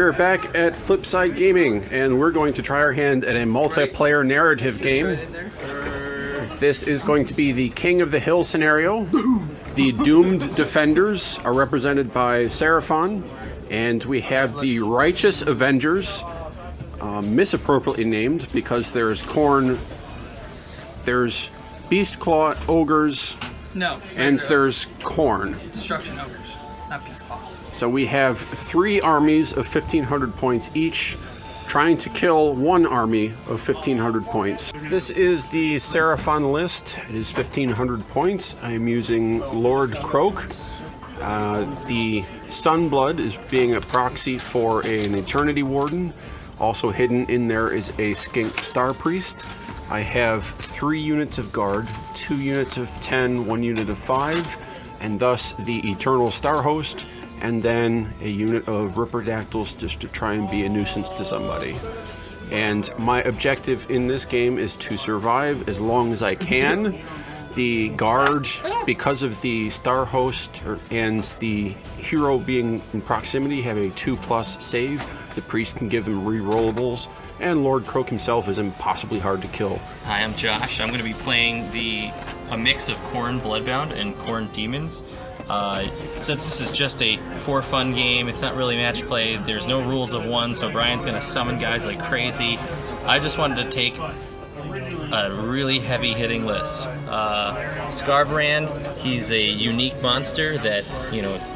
we're back at Flipside Gaming, and we're going to try our hand at a multiplayer narrative game. This is going to be the King of the Hill scenario. The Doomed Defenders are represented by Seraphon, and we have the Righteous Avengers, misappropriately named because there's Khorne, there's Beastclaw Ogres, and there's Khorne. Destruction Ogres, not Beastclaw. So we have 3 armies of 1,500 points each, trying to kill 1 army of 1,500 points. This is the Seraphon list. It is 1,500 points. I am using Lord Kroak. The Sunblood is being a proxy for an Eternity Warden. Also hidden in there is a Skink Star Priest. I have 3 units of Guard, 2 units of 10, 1 unit of 5, and thus the Eternal Star Host, and then a unit of Ripperdactyls just to try and be a nuisance to somebody. And my objective in this game is to survive as long as I can. The Guard, because of the Star Host and the hero being in proximity, have a 2+ save. The Priest can give them re-rollables, and Lord Kroak himself is impossibly hard to kill. Hi, I'm Josh. I'm going to be playing a mix of Khorne Bloodbound and Khorne Demons. Since this is just a for fun game, it's not really match play, there's no rules of 1, so Brian's going to summon guys like crazy. I just wanted to take a really heavy hitting list. Scarbrand, he's a unique monster that,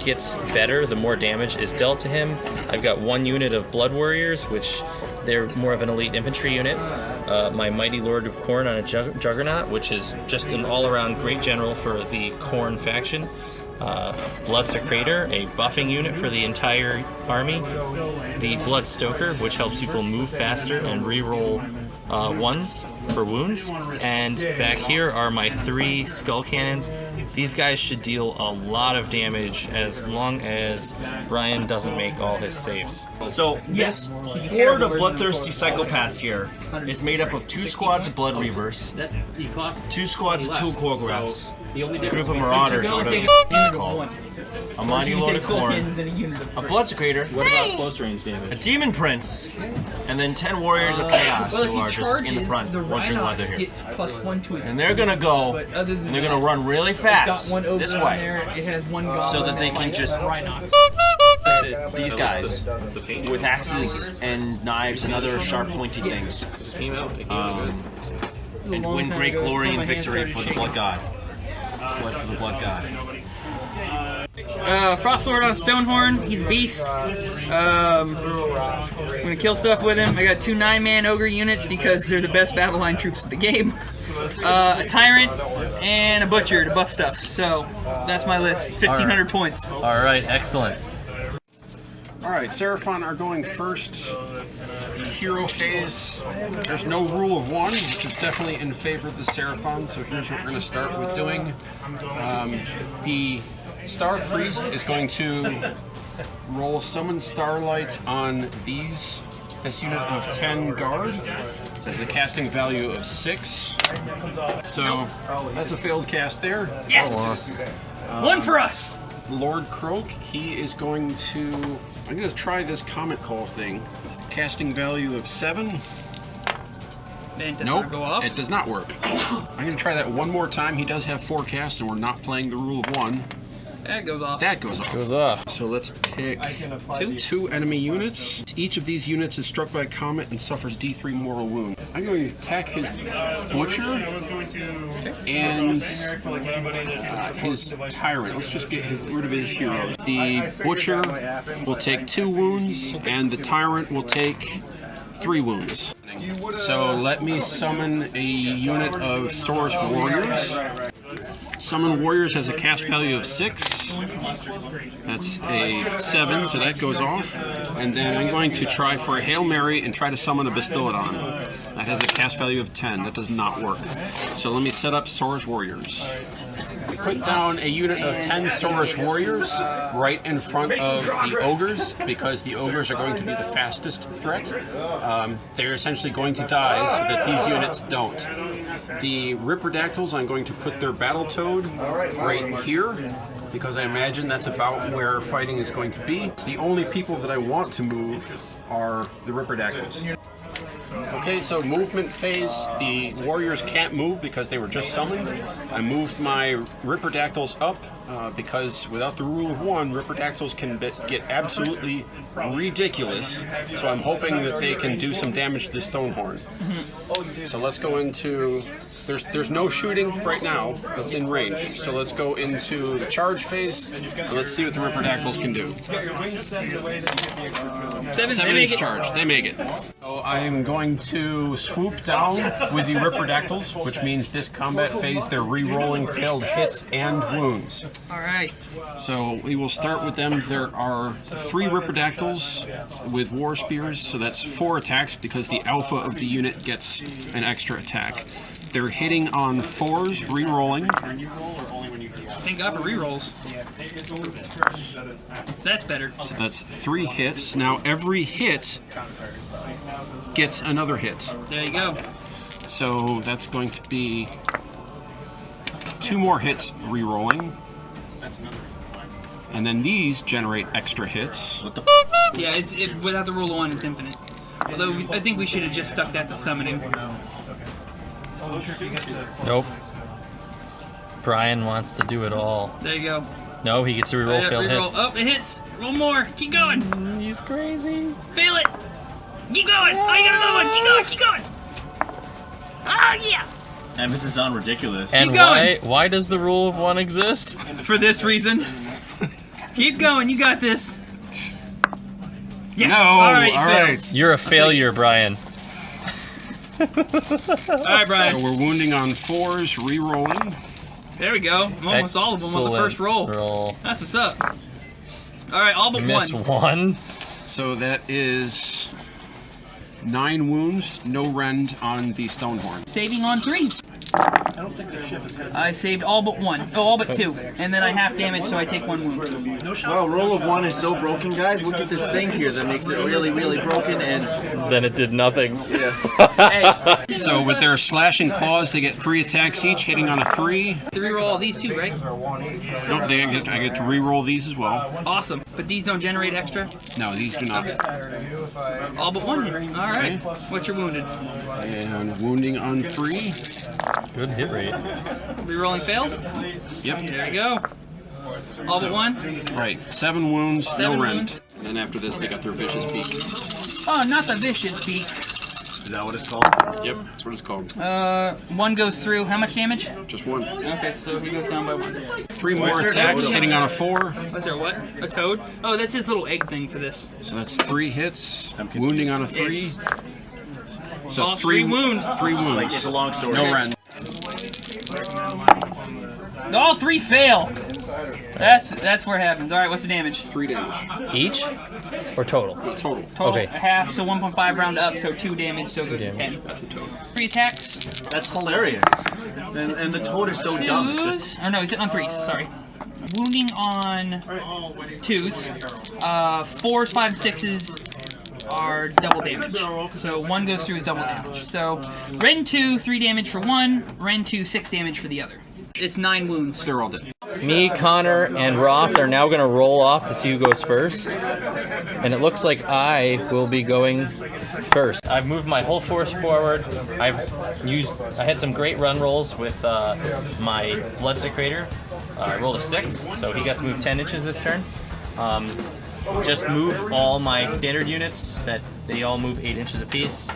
gets better the more damage is dealt to him. I've got 1 unit of Blood Warriors, which they're more of an elite infantry unit. My Mighty Lord of Khorne on a Juggernaut, which is just an all-around great general for the Khorne faction. Blood Secrator, a buffing unit for the entire army. The Blood Stoker, which helps people move faster and reroll 1s for wounds. And back here are my 3 Skull Cannons. These guys should deal a lot of damage as long as Brian doesn't make all his saves. So this horde of bloodthirsty psychopaths here is made up of 2 squads of Blood Reavers, 2 squads of Tool Choreographs, a group of Marauders out of a Mighty Lord of Khorne, a Blood Secrator, what about close range damage? A Demon Prince, and then 10 Warriors of Chaos who are just in the front, wondering why they're here. And they're gonna go, and they're gonna run really fast this way, so that they can just these guys with axes and knives and other sharp pointy things, and win great glory and victory for the Blood God. Blood for the Blood God. Frostlord on Stonehorn, he's a beast. I'm gonna kill stuff with him. I got 2 9-man ogre units because they're the best battle line troops of the game. A tyrant and a butcher to buff stuff. So that's my list. 1,500 points. All right, excellent. Alright, Seraphon are going first. The hero phase, there's no rule of 1, which is definitely in favor of the Seraphon, so here's what we're going to start with doing. The Star Priest is going to roll Summon Starlight on this unit of 10 Guard. Has a casting value of 6. So that's a failed cast there. Yes! 1 for us! Lord Kroak, he is going to... I'm going to try this Comet Call thing. Casting value of 7. It does Nope, not go off. it does not work. I'm going to try that one more time. He does have 4 casts, and we're not playing the rule of 1. That goes off. That goes off. Goes off. So let's pick 2 enemy units. Each of these units is struck by a comet and suffers D3 mortal wound. I'm going to attack his Butcher and his Tyrant. Let's just get rid of his heroes. The Butcher will take 2 wounds, and the Tyrant will take 3 wounds. So let me summon a unit of Source Warriors. Summon Warriors has a cast value of 6. That's a 7, so that goes off. And then I'm going to try for a Hail Mary and try to summon a Bastiladon. That has a cast value of 10. That does not work. So let me set up Source Warriors. Put down a unit of 10 Source Warriors right in front of the Ogres, because the Ogres are going to be the fastest threat. They're essentially going to die so that these units don't. The Ripperdactyls, I'm going to put their Battletoad right here. because I imagine that's about where fighting is going to be. The only people that I want to move are the Ripperdactyls. Okay, so movement phase, the warriors can't move because they were just summoned. I moved my Ripperdactyls up because without the rule of one, Ripperdactyls can get absolutely ridiculous. So I'm hoping that they can do some damage to the Stonehorn. So let's go into... There's no shooting right now that's in range. So let's go into the charge phase and let's see what the Ripperdactyls can do. 7-inch charge. They make it. So I am going to swoop down with the Ripperdactyls, which means this combat phase they're re-rolling failed hits and wounds. Alright. So we will start with them. There are 3 Ripperdactyls with war spears, so that's 4 attacks because the alpha of the unit gets an extra attack. They're hitting on 4s, re-rolling. Thank God for re-rolls. That's better. So that's 3 hits. Now every hit gets another hit. There you go. So that's going to be 2 more hits re-rolling. And then these generate extra hits. What the f? Yeah, without the rule of 1, it's infinite. Although I think we should have just stuck that to summoning. Nope. Brian wants to do it all. There you go. No, he gets to reroll failed hits. Oh, it hits. Roll more. Keep going. He's crazy. Fail it. Keep going. Oh, you got another one. Keep going. Keep going. Ah, yeah. Emphasis on ridiculous. And Keep going. why does the rule of 1 exist? For this reason. Keep going. You got this. Yes. No. All right. You're a failure, Brian. Alright, Brian. So we're wounding on 4s, re-rolling. There we go. Almost all of them on the first roll. That's what's up. Alright, all but Miss one. So that is 9 wounds, no rend on the Stonehorn. Saving on 3s. I saved all but 1. Oh, all but 2. And then I half damage, so I take 1 wound. Wow, roll of 1 is so broken, guys. Look at this thing here that makes it really, really broken, and then it did nothing. Hey. So with their slashing claws, they get 3 attacks each, hitting on a 3. To reroll all these 2, right? Nope, I get to re-roll these as well. Awesome. But these don't generate extra? No, these do not. All but 1 here. Alright. Okay. What's your wounded? And wounding on 3. Good hit rate. Rerolling failed? Yep. There you go. All but 1? Right. 7 wounds, 7 no rend. wounds. And then after this, they got their vicious beak. Oh, not the vicious beak. is that what it's called? Yep, that's what it's called. 1 goes through. How much damage? Just 1. Okay, so he goes down by 1. 3 more attacks, hitting on a 4. What's there, what? A toad? Oh, that's his little egg thing for this. So that's 3 hits, wounding on a 3. So all 3 wounds. 3 wounds. It's a long story. No rend. All 3 fail. That's where it happens. All right, what's the damage? 3 damage. Each? Or total? Total. Total, Okay. a half, so 1.5 round up, so 2 damage, so it goes to 10. That's the total. 3 attacks. That's hilarious. And the toad is so dumb. It's just... Or no, he's hitting on 3s, sorry. Wounding on 2s. 4s, 5s, 6s are double damage. So 1 goes through is double damage. So Rend 2, 3 damage for 1, Rend 2, 6 damage for the other. It's 9 wounds. They're all dead. Me, Connor, and Ross are now going to roll off to see who goes first. And it looks like I will be going first. I've moved my whole force forward. I had some great run rolls with my Blood Secretor. I rolled a 6, so he got to move 10 inches this turn. Just moved all my standard units, that they all move 8 inches apiece.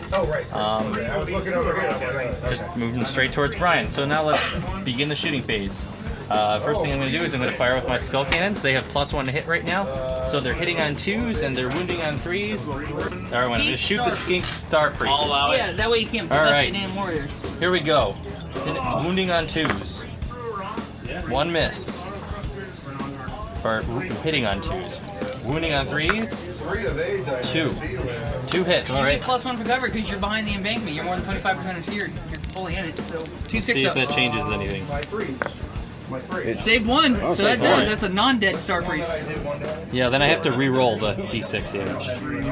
Just moved them straight towards Brian. So now let's begin the shooting phase. First thing I'm going to do is I'm going to fire with my skull cannons. They have +1 to hit right now. So they're hitting on 2s and they're wounding on 3s. Alright, I'm going to shoot the skink star priest. All out. Yeah, that way you can't buff the damn warriors. Here we go. Wounding on 2s. 1 miss. Or hitting on 2s. Wounding on 3s. 2 hits. You get +1 for cover because you're behind the embankment. You're more than 25% of steered. You're fully in it, so 2 Let's see if that changes anything. Saved 1, so that does. That's a non-dead star priest. Yeah, then I have to re-roll the d6 damage.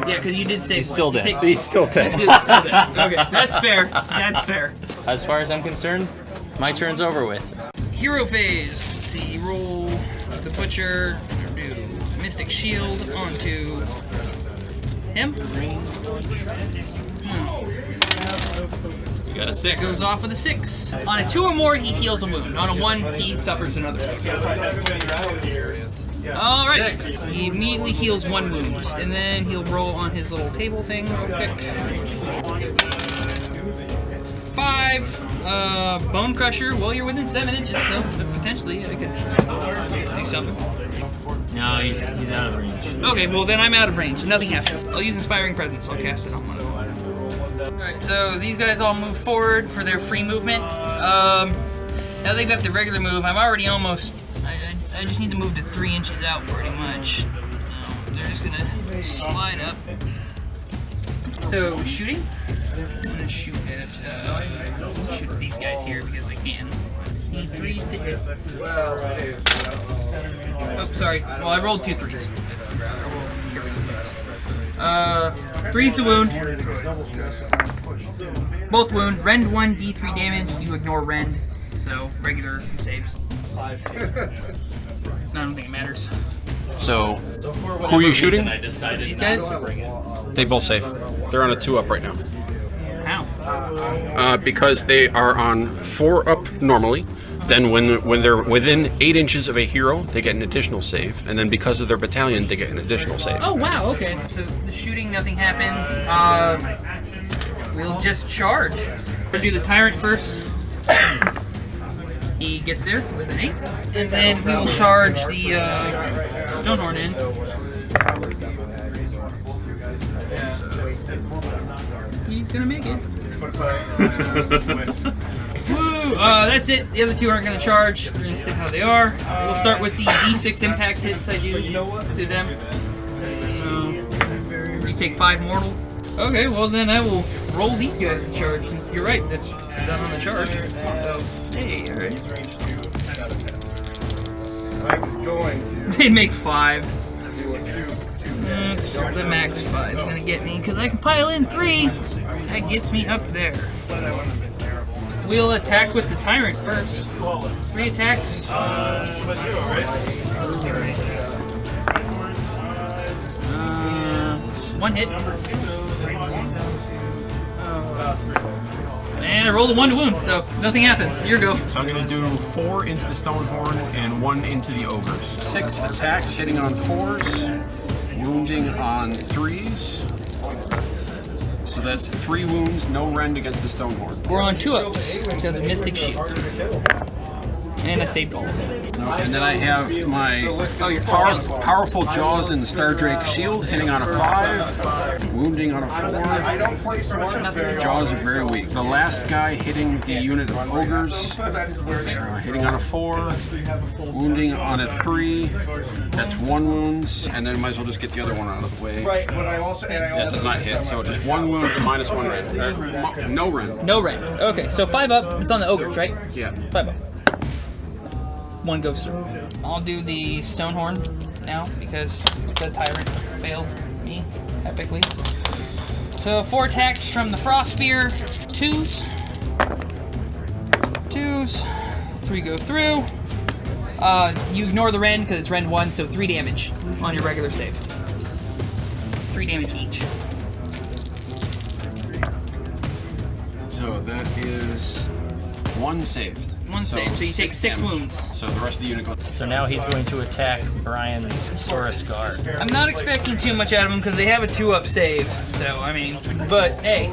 Yeah, because you did save. He's still dead. He's still dead. Okay, that's fair. That's fair. As far as I'm concerned, my turn's over with. Hero phase. Let's see, roll the Butcher, do Mystic Shield onto him. You got a 6. Goes off with a 6. On a 2 or more, he heals a wound. On a 1, he suffers another. Alright. He immediately heals 1 wound. And then he'll roll on his little table thing real quick. 5. Bone Crusher. Well, you're within 7 inches, so potentially I could do something. No, he's out of range. Okay, well then I'm out of range. Nothing happens. I'll use Inspiring Presence. I'll cast it on one of them. Alright, so these guys all move forward for their free movement. Now they've got the regular move. I'm already almost... I just need to move to 3 inches out pretty much. So they're just gonna slide up. So, shooting? I'm gonna shoot at... shoot at these guys here because I can. Need 3s to hit. Oh, sorry. Well, I rolled 2 3s. 3's the wound. Both wound. Rend 1, D3 damage. You ignore rend. So, regular saves. I don't think it matters. So, who are you shooting? These guys? They both save. They're on a 2 up right now. How? Because they are on 4 up normally. Then when they're within 8 inches of a hero, they get an additional save. And then because of their battalion, they get an additional save. Oh, wow, okay. So the shooting, nothing happens. We'll just charge. We'll do the Tyrant first. He gets there with an 8. And then we will charge the Stonehorn in. He's gonna make it. Woo! That's it. The other 2 aren't gonna charge. We're gonna see how they are. We'll start with the D6 impact hits I do to them. So you take 5 mortal. Okay, well then I will roll these guys to charge. You're right. That's done on the charge. So hey, all right. They make 5. The max 5 is gonna get me because I can pile in 3. That gets me up there. We'll attack with the Tyrant first. 3 attacks. 1 hit. And I rolled a 1 to wound, so nothing happens. Here you go. So I'm going to do 4 into the Stonehorn and 1 into the Ogres. 6 attacks, hitting on 4s, wounding on 3s. So that's 3 wounds, no rend against the Stonehorn. We're on 2 ups because of Mystic Shield. And I saved all of them. And then I have my powerful Jaws and the Star Drake Shield, hitting on a 5, wounding on a 4. Jaws are very weak. The last guy hitting the unit of Ogres, hitting on a 4, wounding on a 3. That's 1 wounds, and then might as well just get the other one out of the way. Right, but I also that does not hit, so just 1 wound and -1 rend. No rend. No rend. Okay, so 5 up. It's on the Ogres, right? Yeah. 5 up. 1 goes through. I'll do the Stonehorn now because the Tyrant failed me epically. So 4 attacks from the Frost Spear. 2s. 3 go through. You ignore the rend because it's rend 1, so 3 damage on your regular save. 3 damage each. So that is 1 saved. 1 save, so you take 6 wounds. So the rest of the unit goes. So now he's going to attack Brian's Saurus Guard. I'm not expecting too much out of them because they have a 2-up save. So, I mean, but hey,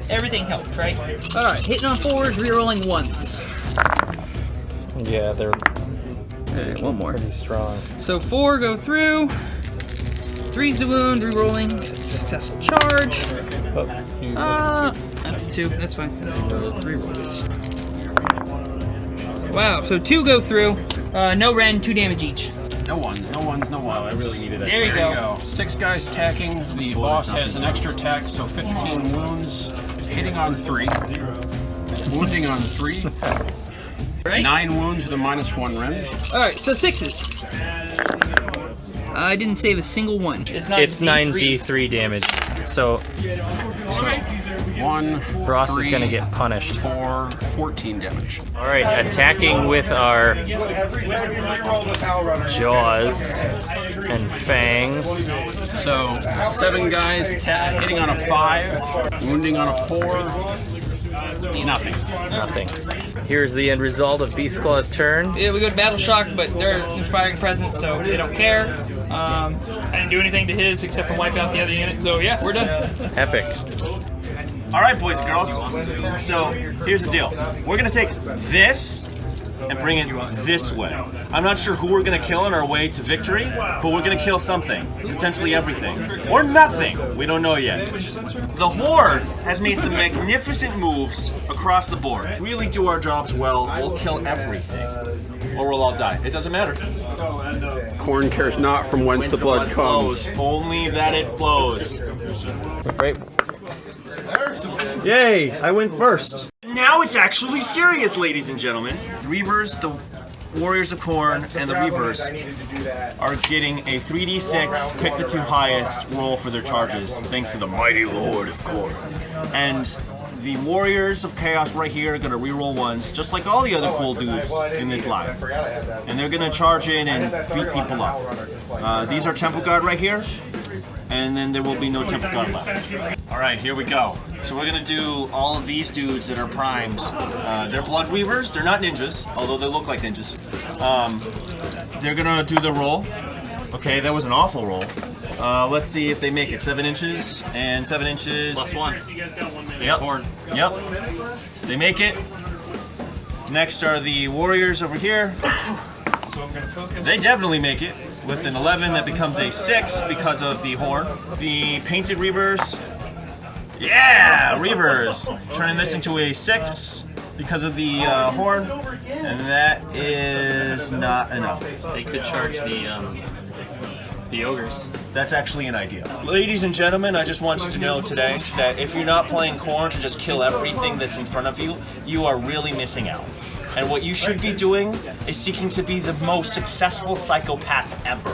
everything helps, right? Alright, hitting on 4s, rerolling 1s. Yeah, they're one more. pretty strong. So 4 go through. 3's the wound, rerolling. Successful charge. That's a 2, that's fine. Reroll this. Wow, so 2 go through. No rend, 2 damage each. No ones. I really needed that. There you go. 6 guys attacking. The boss has an extra attack, so 15 wounds. Hitting on 3. Wounding on 3. Right? 9 wounds with a -1 rend. Alright, so 6s. I didn't save a single one. It's 9 D3 damage. So 1, Ross 3, is going to get punished. 4, 14 damage. All right, attacking with our jaws and fangs. So 7 guys hitting on a 5, wounding on a 4. Nothing. Nothing. Here's the end result of Beast Claw's turn. Yeah, we go to Battle Shock, but they're inspiring presence, so they don't care. I didn't do anything to his except for wipe out the other unit, so yeah, we're done. Epic. All right, boys and girls. So here's the deal. We're gonna take this and bring it this way. I'm not sure who we're gonna kill on our way to victory, but we're gonna kill something, potentially everything, or nothing. We don't know yet. The Horde has made some magnificent moves across the board. Really do our jobs well. We'll kill everything, or we'll all die. It doesn't matter. Khorne cares not from whence the blood comes. Flows. Only that it flows. Right. Yay! I went first. Now it's actually serious, ladies and gentlemen. The Reavers, the Warriors of Khorne, and the Reavers are getting a 3d6, pick the 2 highest, roll for their charges, thanks to the mighty Lord of Khorne. And the Warriors of Chaos right here are gonna reroll 1s, just like all the other cool dudes in this line. And they're gonna charge in and beat people up. These are Temple Guard right here, and then there will be no Temple Guard left. All right, here we go. So we're gonna do all of these dudes that are primed. They're Blood Weavers. They're not ninjas, although they look like ninjas. They're gonna do the roll. Okay, that was an awful roll. Let's see if they make it. 7 inches and 7 inches. +1. Yep. Khorne. Yep. They make it. Next are the Warriors over here. They definitely make it. With an 11, that becomes a 6 because of the Horde. The Painted Reavers. Yeah, Reavers. Turning this into a 6 because of the Horde. And that is not enough. They could charge the Ogres. That's actually an idea. Ladies and gentlemen, I just want you to know today that if you're not playing Khorne to just kill everything that's in front of you, you are really missing out. And what you should be doing is seeking to be the most successful psychopath ever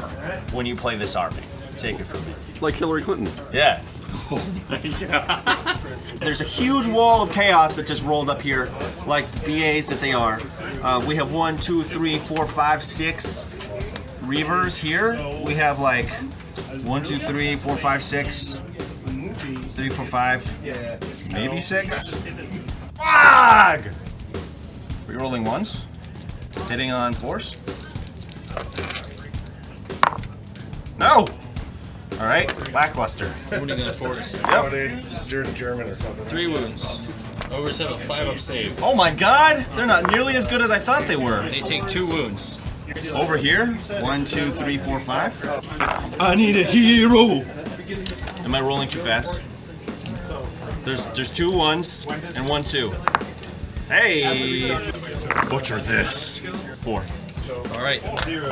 when you play this army. Take it from me. Like Hillary Clinton. Yeah. There's a huge wall of chaos that just rolled up here, like BAs that they are. We have 1, 2, 3, 4, 5, 6 Reavers here. We have like 1, 2, 3, 4, 5, 6. 3, 4, 5. Maybe 6. Fog! Rerolling 1s. Hitting on 4s. No! Alright, lackluster. Wounding on 4s. Yep. You're German or something. 3 wounds. Ogres have a 5-up save. Oh my god! They're not nearly as good as I thought they were. They take 2 wounds. Over here, 1, 2, 3, 4, 5. I need a hero! Am I rolling too fast? There's 2 1s and 1 2. Hey! Butcher this. 4. Alright.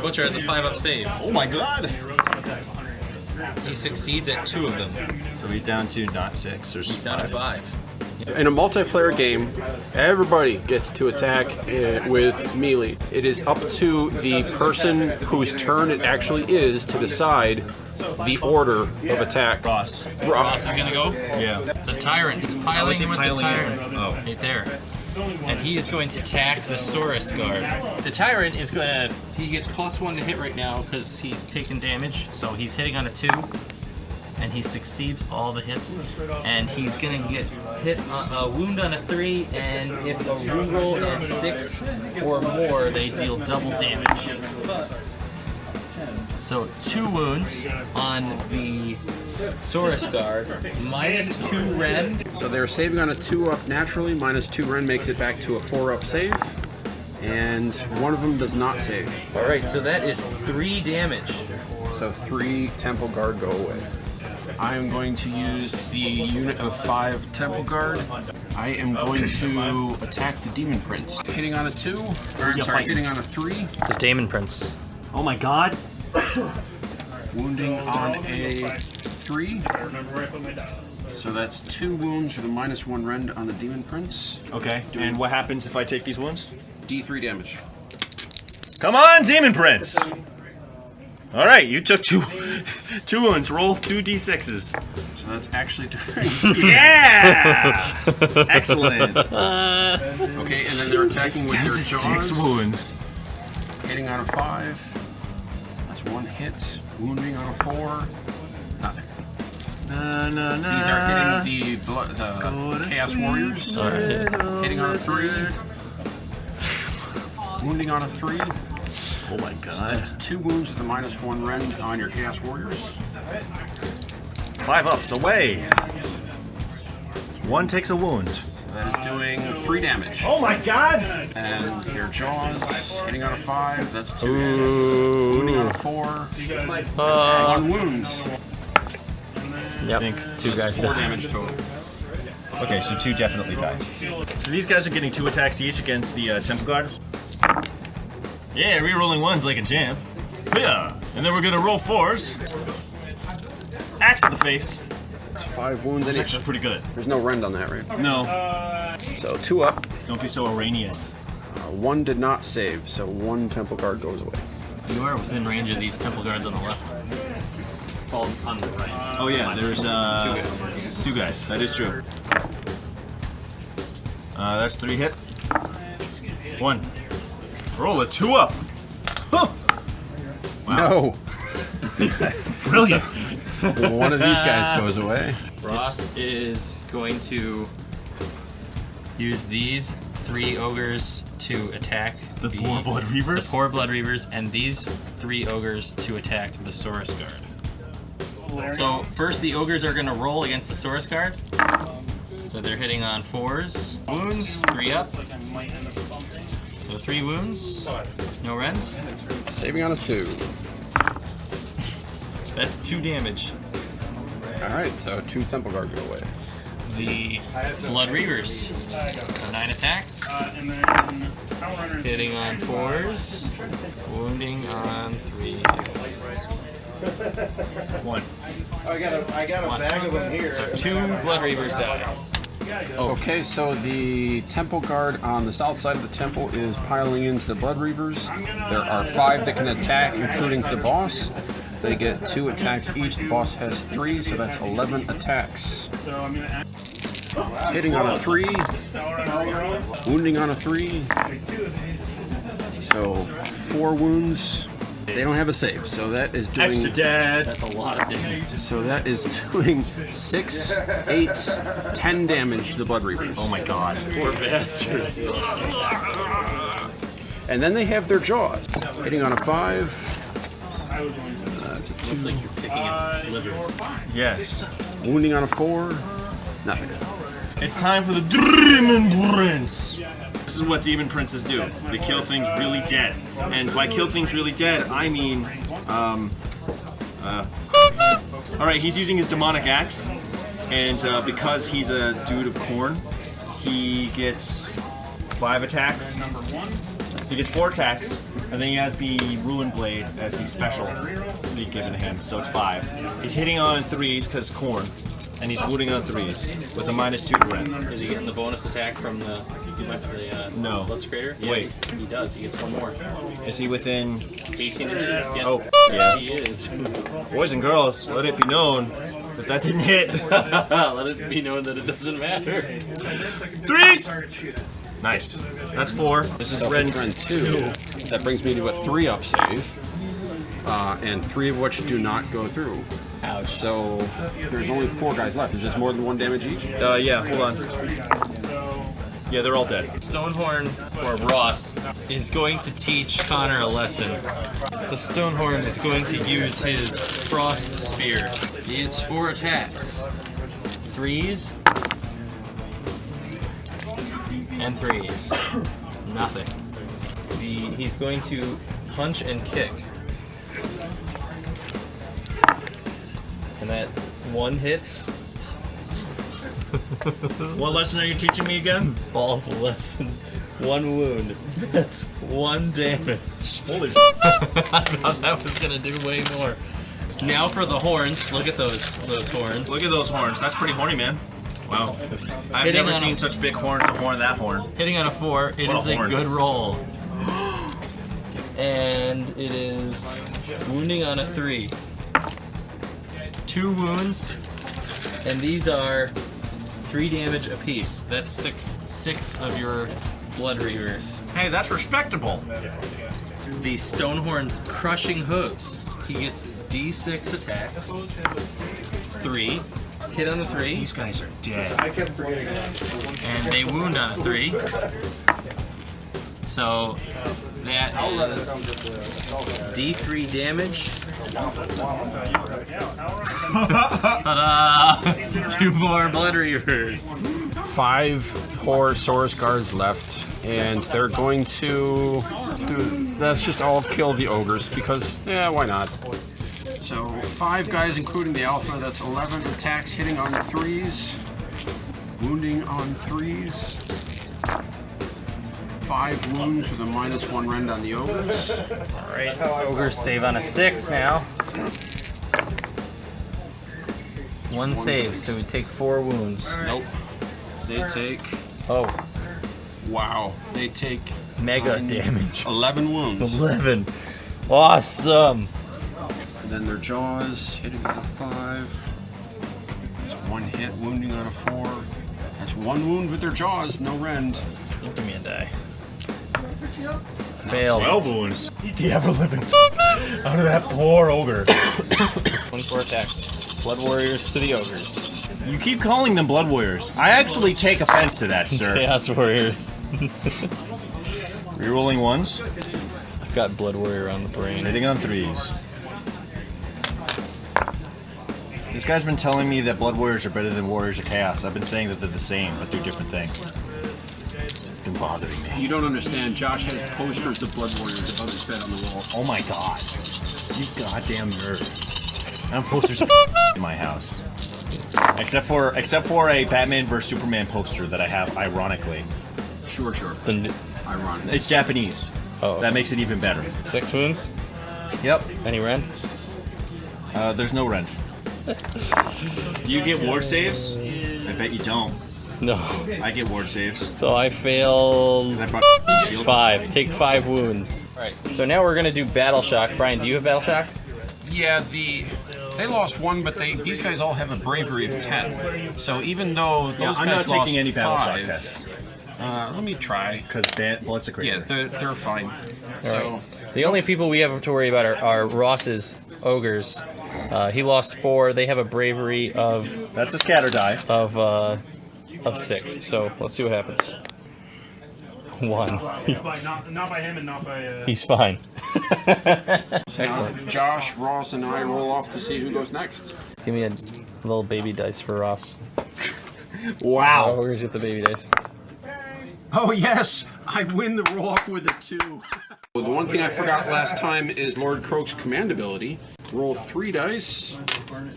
Butcher has a 5-up save. Oh my god! He succeeds at 2 of them. So he's down to not 6. There's He's down to 5. In a multiplayer game, everybody gets to attack with melee. It is up to the person whose turn it actually is to decide the order of attack. Ross. Ross is gonna go? Yeah. The Tyrant. He's piling in with the Tyrant. Oh. Right there. And he is going to attack the Saurus Guard. The Tyrant is gonna... He gets +1 to hit right now because he's taking damage. So he's hitting on a 2. And he succeeds all the hits. And he's gonna get hit on a wound on a 3. And if the reroll is 6 or more, they deal double damage. So 2 wounds on the Saurus Guard, -2 rend. So they're saving on a 2-up naturally, -2 rend makes it back to a 4-up save, and one of them does not save. Alright, so that is 3 damage. So 3 Temple Guard go away. I am going to use the unit of 5 Temple Guard. I am going to attack the Demon Prince. Hitting on a 2, hitting on a 3. The Demon Prince. Oh my god. Wounding on a 3. So that's 2 wounds with a -1 rend on the Demon Prince. Okay, and what happens if I take these wounds? D3 damage. Come on, Demon Prince! Alright, you took 2 wounds. Roll 2 d6s. So So that's actually doing 2 Yeah! Excellent. Okay, and then they're attacking with their jaws. 6 wounds. Hitting on a 5. That's 1 hit. Wounding on a 4. Nothing. These are hitting the Chaos Warriors. Hitting on a 3. Wounding on a 3. Oh my god. So that's 2 wounds with a -1 rend on your Chaos Warriors. 5 ups away. 1 takes a wound. That is doing 3 damage. Oh my god! And their jaws hitting on a 5. That's 2 hits. Wounding on a 4. That's 1 wounds. Yep. 2 guys 4 damage total. Okay, so 2 definitely die. So these guys are getting 2 attacks each against the Temple Guard. Yeah, re-rolling 1s like a champ. Yeah, and then we're gonna roll 4s. Axe to the face. It's 5 wounds. That's actually pretty good. There's no rend on that, right? No. So 2 up. Don't be so Arrhenius. 1 did not save, so 1 Temple Guard goes away. You are within range of these temple guards on the left. All on the right. Oh yeah, there's 2 guys. That is true. That's 3 hit. 1. Roll a 2 up. Huh. Wow. No. Brilliant. One of these guys goes away. Ross is going to use these 3 ogres to attack The Poor Blood Reavers? The Poor Blood Reavers, and these 3 ogres to attack the Saurus Guard. So first the ogres are going to roll against the Saurus Guard. So they're hitting on 4s. Wounds, 3 up. So 3 wounds. No rend. Saving on a 2. That's 2 damage. Alright, so 2 Temple Guard go away. The Blood Reavers. 9 attacks. Hitting on 4s. Wounding on 3s. 1. I got a bag of them here. So 2 Blood Reavers die. Okay, so the Temple Guard on the south side of the temple is piling into the Blood Reavers. There are 5 that can attack, including the boss. They get 2 attacks each. The boss has 3, so that's 11 attacks. Hitting on a 3. Wounding on a 3. So 4 wounds. They don't have a save, so that is doing... Extra dead. That's a lot of damage. So that is doing 6, 8, 10 damage to the Blood Reavers. Oh my god. Poor bastards. And then they have their jaws. Hitting on a 5. That's a 2. Looks like you're picking at slivers. Yes. Wounding on a 4. Nothing. It's time for the Demon Prince. This is what Demon Princes do. They kill things really dead. And by kill things really dead, I mean, Alright, he's using his demonic axe. And because he's a dude of Khorne, he gets 5 attacks. He gets 4 attacks. And then he has the Ruin Blade as the special being given to him, so it's 5. He's hitting on 3s because Khorne, and he's wounding on 3s with a -2 to rend. Is he getting the bonus attack from the No. Blood Crater? Yeah, Wait. He does. He gets 1 more. Is he within 18 inches? Yes. Oh, yeah. He is. Boys and girls, let it be known that didn't hit. Let it be known that it doesn't matter. 3s! Nice. That's 4. This is rend 2. That brings me to a 3-up save. And 3 of which do not go through. Ouch. So there's only 4 guys left. Is this more than 1 damage each? Yeah, hold on. Yeah, they're all dead. Stonehorn, or Ross, is going to teach Connor a lesson. The Stonehorn is going to use his Frost Spear. It's 4 attacks. 3s. And 3s. Nothing. He's going to punch and kick. And that 1 hits. What lesson are you teaching me again? All the lessons. 1 wound. That's 1 damage. Holy I thought that was gonna do way more. Now for the horns. Look at those horns. Look at those horns. That's pretty horny, man. Wow. I've Hitting never on seen a- such big horn to horn that horn. Hitting on a 4. It What a is a horn. good roll. And it is wounding on a 3. 2 wounds. And these are 3 damage apiece. That's six of your Blood Reavers. Hey, that's respectable. The Stonehorn's Crushing Hooves. He gets D6 attacks. 3. Hit on the 3. These guys are dead. And they wound on a 3. So that is D3 damage. Ta-da! 2 more Blood Reavers. 5 poor Saurus guards left, and they're going to let's just all kill the ogres because, yeah, why not? So 5 guys, including the alpha. That's 11 attacks hitting on the 3s, wounding on 3s. 5 wounds with a -1 rend on the ogres. Alright, ogres save on a 6 now. 1 save, so we take 4 wounds. Nope. They take, Oh, wow, they take mega damage. 11 wounds. 11. Awesome. And then their jaws hitting on a 5. That's 1 hit, wounding on a 4. That's 1 wound with their jaws, no rend. Give me a die. Failed. 12 wounds. Eat the ever-living out of that poor ogre. 24 attacks. Blood Warriors to the ogres. You keep calling them Blood Warriors. I actually take offense to that, sir. Chaos Warriors. Rerolling 1s. I've got Blood Warrior on the brain. Hitting on 3s. This guy's been telling me that Blood Warriors are better than Warriors of Chaos. I've been saying that they're the same, but do different things. It's been bothering me. You don't understand. Josh has posters of Blood Warriors above his bed on the wall. Oh my god. You goddamn nerd. I have posters of in my house. Except for a Batman vs Superman poster that I have, ironically. Sure. Ironic. It's Japanese. Oh. That makes it even better. 6 wounds? Yep. Any rend? There's no rend. Do you get ward saves? I bet you don't. No. I get ward saves. So I failed 'Cause I brought shield. 5. Take 5 wounds. Alright, so now we're gonna do Battle Shock. Brian, do you have Battle Shock? Yeah, they lost 1, but these guys all have a bravery of 10. So even though those I'm guys not taking lost any Battle 5, Shock tests. let me try. Because Blood's a great. Yeah, they're fine. So The only people we have to worry about are Ross's ogres. He lost 4. They have a bravery of That's a scatter die. of 6. So let's see what happens. 1. Not by him and not by. He's fine. now Josh, Ross, and I roll off to see who goes next. Give me a little baby dice for Ross. Wow. Ogres get the baby dice. Oh yes, I win the roll off with a 2. Well, the one thing I forgot last time is Lord Kroak's command ability. Roll 3 dice.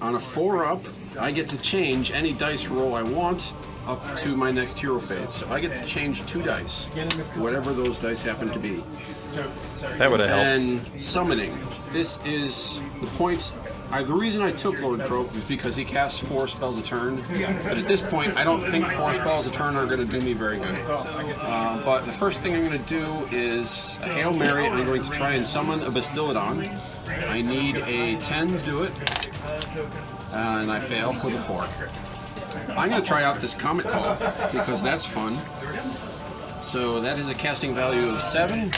On a 4-up, I get to change any dice roll I want up to my next hero phase. So I get to change 2 dice, whatever those dice happen to be. That would have helped. And summoning. This is the point. The reason I took Lord Kroak was because he casts 4 spells a turn. But at this point, I don't think 4 spells a turn are going to do me very good. But the first thing I'm going to do is a Hail Mary. I'm going to try and summon a Bastiladon. I need a 10 to do it. And I fail with a 4. I'm going to try out this Comet Call because that's fun. So that is a casting value of 7.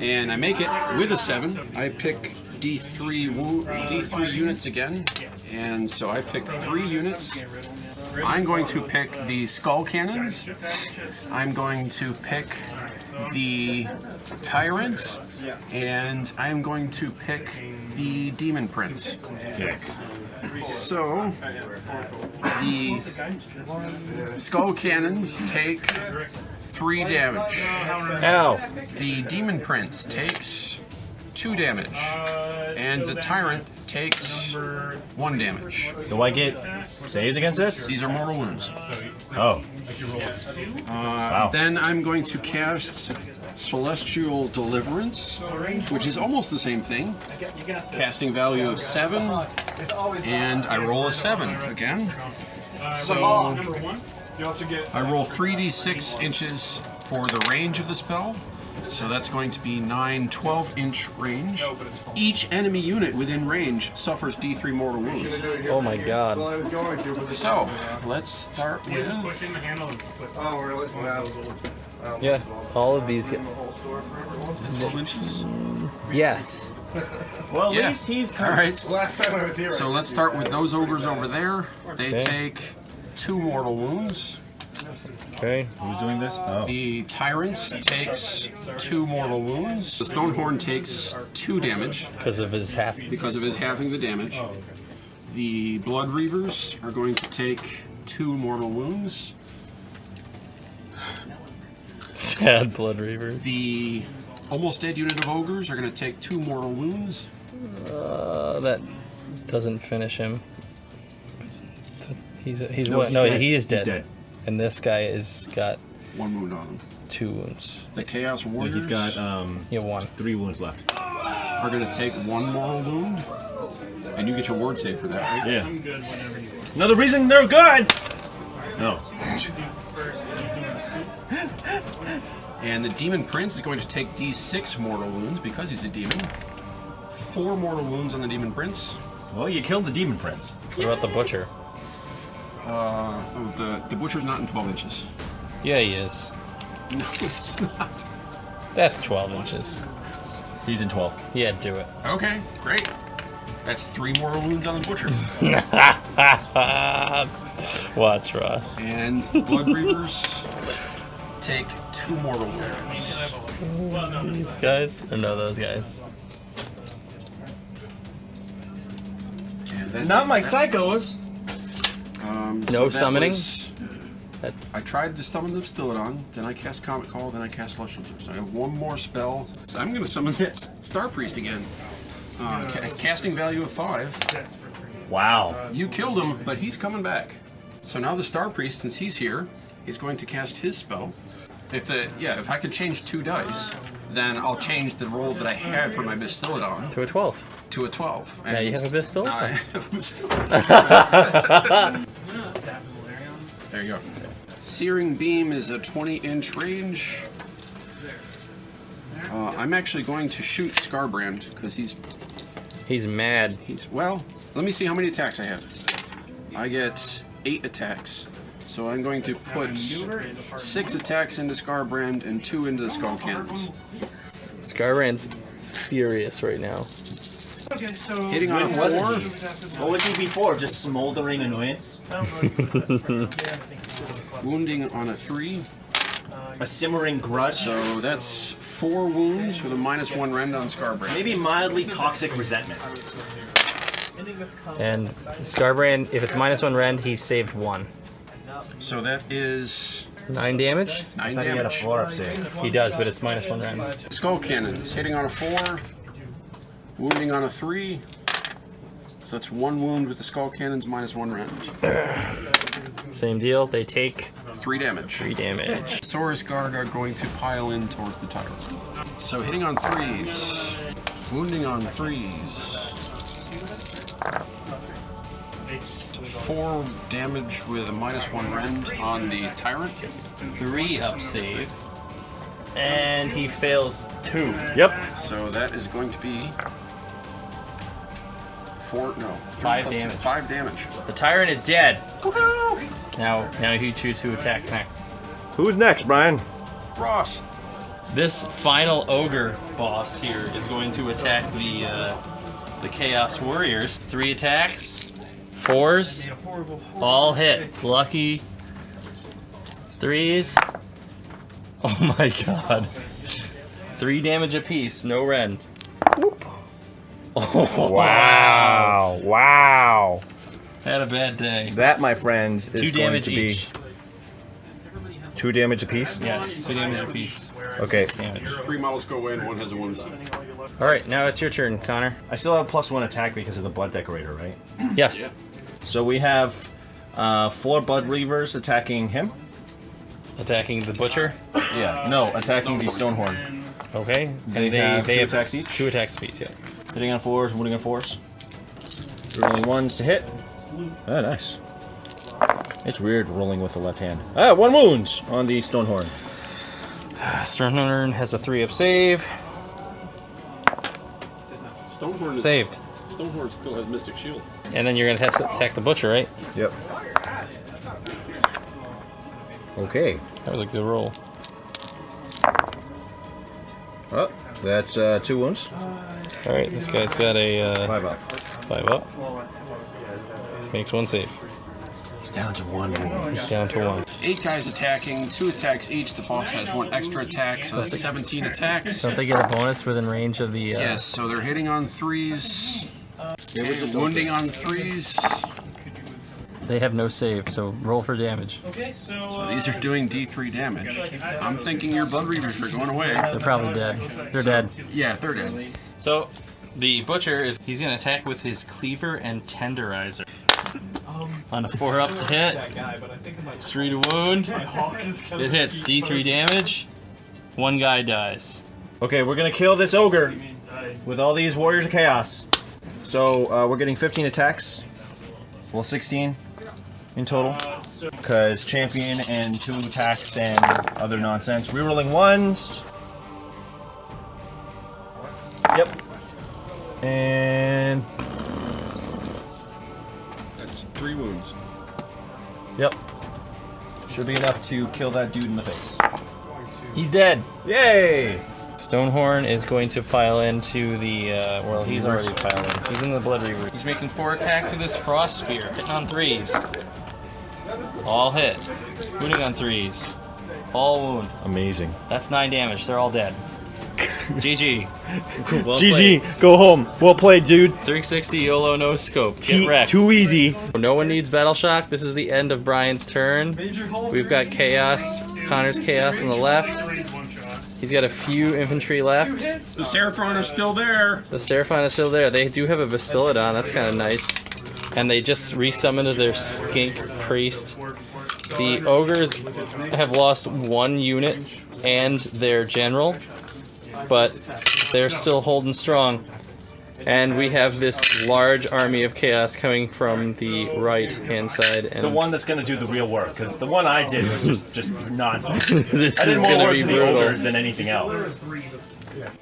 And I make it with a 7. I pick D3 units again, and so I pick 3 units. I'm going to pick the Skull Cannons. I'm going to pick the Tyrant, and I'm going to pick the Demon Prince. So the Skull Cannons take 3 damage. Ow! The Demon Prince takes 2 damage, and the Tyrant takes 1 damage. Do I get saves against this? These are mortal wounds. Oh. Wow. Then I'm going to cast Celestial Deliverance, which is almost the same thing. Casting value of 7, and I roll a 7 again. So I roll 3d6 inches for the range of the spell, So that's going to be 9 12-inch range. Each enemy unit within range suffers D3 mortal wounds. Oh my god. So, let's start with... Yeah, all of these get... 12 inches? Yes. Well, at Yeah. least he's Alright, Last time I was here. so let's start with those ogres over there. They take 2 mortal wounds. Okay. Who's doing this? Oh. The Tyrant takes 2 mortal wounds. The Stonehorn takes 2 damage Because of his half. because of his halving the damage. The Blood Reavers are going to take 2 mortal wounds. Sad Blood Reavers. The almost dead unit of ogres are going to take 2 mortal wounds. That doesn't finish him. He's No, what? he's No, dead. he is dead. dead. And this guy is got 1 wound on him. 2 wounds. The Chaos Warriors He's got Yeah, 1. 3 wounds left. are going to take 1 mortal wound. And you get your ward save for that, right? Yeah. Another reason they're good. No. And the Demon Prince is going to take D6 mortal wounds because he's a demon. 4 mortal wounds on the Demon Prince. Well, you killed the demon prince. What about the Butcher? The Butcher's not in 12 inches. Yeah, he is. No, it's not. That's 12 inches. He's in 12. Yeah, do it. Okay, great. That's 3 mortal wounds on the Butcher. Watch, Ross. And the Blood Reavers take 2 mortal wounds. These guys? Or no, those guys. And that's Not it. my psychos. No that summoning? was- I tried to summon the Stilodon, then I cast Comet Call, then I cast Celestial Tube. So I have 1 more spell. So I'm going to summon this Star Priest again. Casting value of 5. Wow. You killed him, but he's coming back. So now the Star Priest, since he's here, is going to cast his spell. If I could change 2 dice, then I'll change the roll that I had for my Bastillodon To a 12. to a 12. Now you have a Bastillodon? I have a Bastillodon. There you go. Searing Beam is a 20-inch range. I'm actually going to shoot Scarbrand because He's mad. well, let me see how many attacks I have. I get 8 attacks. So I'm going to put 6 attacks into Scarbrand and 2 into the Skull Cannons. Scarbrand's furious right now. Hitting on a 4, What was he before? Just smoldering annoyance? wounding on a 3. A simmering grudge? So that's 4 wounds with a -1 rend on Scarbrand. Maybe mildly toxic resentment. And Scarbrand, if it's -1 rend, he saved 1. So that is 9 damage? 9 damage. 4-up save. He does, but it's -1 rend. Skull Cannons, hitting on a 4, wounding on a 3. So that's 1 wound with the Skull Cannons, -1 rend. Same deal, they take 3 damage. 3 damage. Saurus Guard are going to pile in towards the Tyrant. So hitting on 3s, wounding on 3s. 4 damage with a -1 rend on the Tyrant. 3 up save. And he fails 2. Yep. So that is going to be 5 damage. 5 damage. The Tyrant is dead. Woohoo! Now you choose who attacks next. Who's next, Brian? Ross. This final ogre boss here is going to attack the Chaos Warriors. 3 attacks, 4s, all hit. Lucky 3s. Oh my god. 3 damage apiece, no rend. Oh, Wow. Wow. had a bad day. That, my friends, is 2 going damage to each. be 2 damage apiece? Yes, 2 damage apiece. Okay. 6 damage. 3 models go away and 1 has a wound. Alright, now it's your turn, Connor. I still have +1 attack because of the Blood Decorator, right? Yes. So we have 4 Blood Reavers attacking him. Attacking the Butcher. Yeah. No, attacking the Stonehorn. Okay. They have 2 attacks each. 2 attacks apiece, yeah. Hitting on 4s, wounding on 4s. Rolling 1s to hit. Oh, nice. It's weird rolling with the left hand. 1 wound on the Stonehorn. Stonehorn has a 3-up save. Stonehorn Saved. Stonehorn still has Mystic Shield. And then you're going to have to attack the Butcher, right? Yep. Okay. That was a good roll. Oh, that's 2 wounds. Alright, this guy's got a 5 up. 5 up. Makes 1 save. It's down to 1 wound. He's down to 1. 8 guys attacking, 2 attacks each. The boss has 1 extra attack, so that's 17 attacks. Don't they get a bonus within range of the... Yes, so they're hitting on 3s, wounding on 3s. They have no save, so roll for damage. Okay, so So these are doing D3 damage. I'm thinking your Blood Reavers are going away. They're probably dead. They're dead. Yeah, they're dead. So, the Butcher he's going to attack with his Cleaver and Tenderizer. On a 4-up to hit, 3 to wound. It hits D3 damage. 1 guy dies. Okay, we're gonna kill this ogre with all these Warriors of Chaos. So we're getting 15 attacks. Well, 16 in total. Because champion and 2 attacks and other nonsense. Rerolling 1s. Yep. And That's 3 wounds. yep. Should be enough to kill that dude in the face. He's dead. Yay! Stonehorn is going to pile into the, well, he's already piled in. He's in the Blood Reaver. He's making 4 attacks with his Frost Spear, hitting on 3s. All hit. Wounding on 3s. All wound. Amazing. That's 9 damage. They're all dead. GG. Well GG. played. Go home. Well played, dude. 360 YOLO no scope. Get wrecked. Too easy. No one needs Battle Shock. This is the end of Brian's turn. We've got Chaos. Connor's Chaos on the left. He's got a few infantry left. The Seraphon are still there. The Seraphon is still there. They do have a Bastillodon. That's kind of nice. And they just resummoned their Skink Priest. The Ogres have lost 1 unit and their General, but they're still holding strong. And we have this large army of chaos coming from the right-hand side. And The one that's gonna do the real work, because the one I did was just nonsense. this I did is more gonna work be for the brutal. ogres than anything else.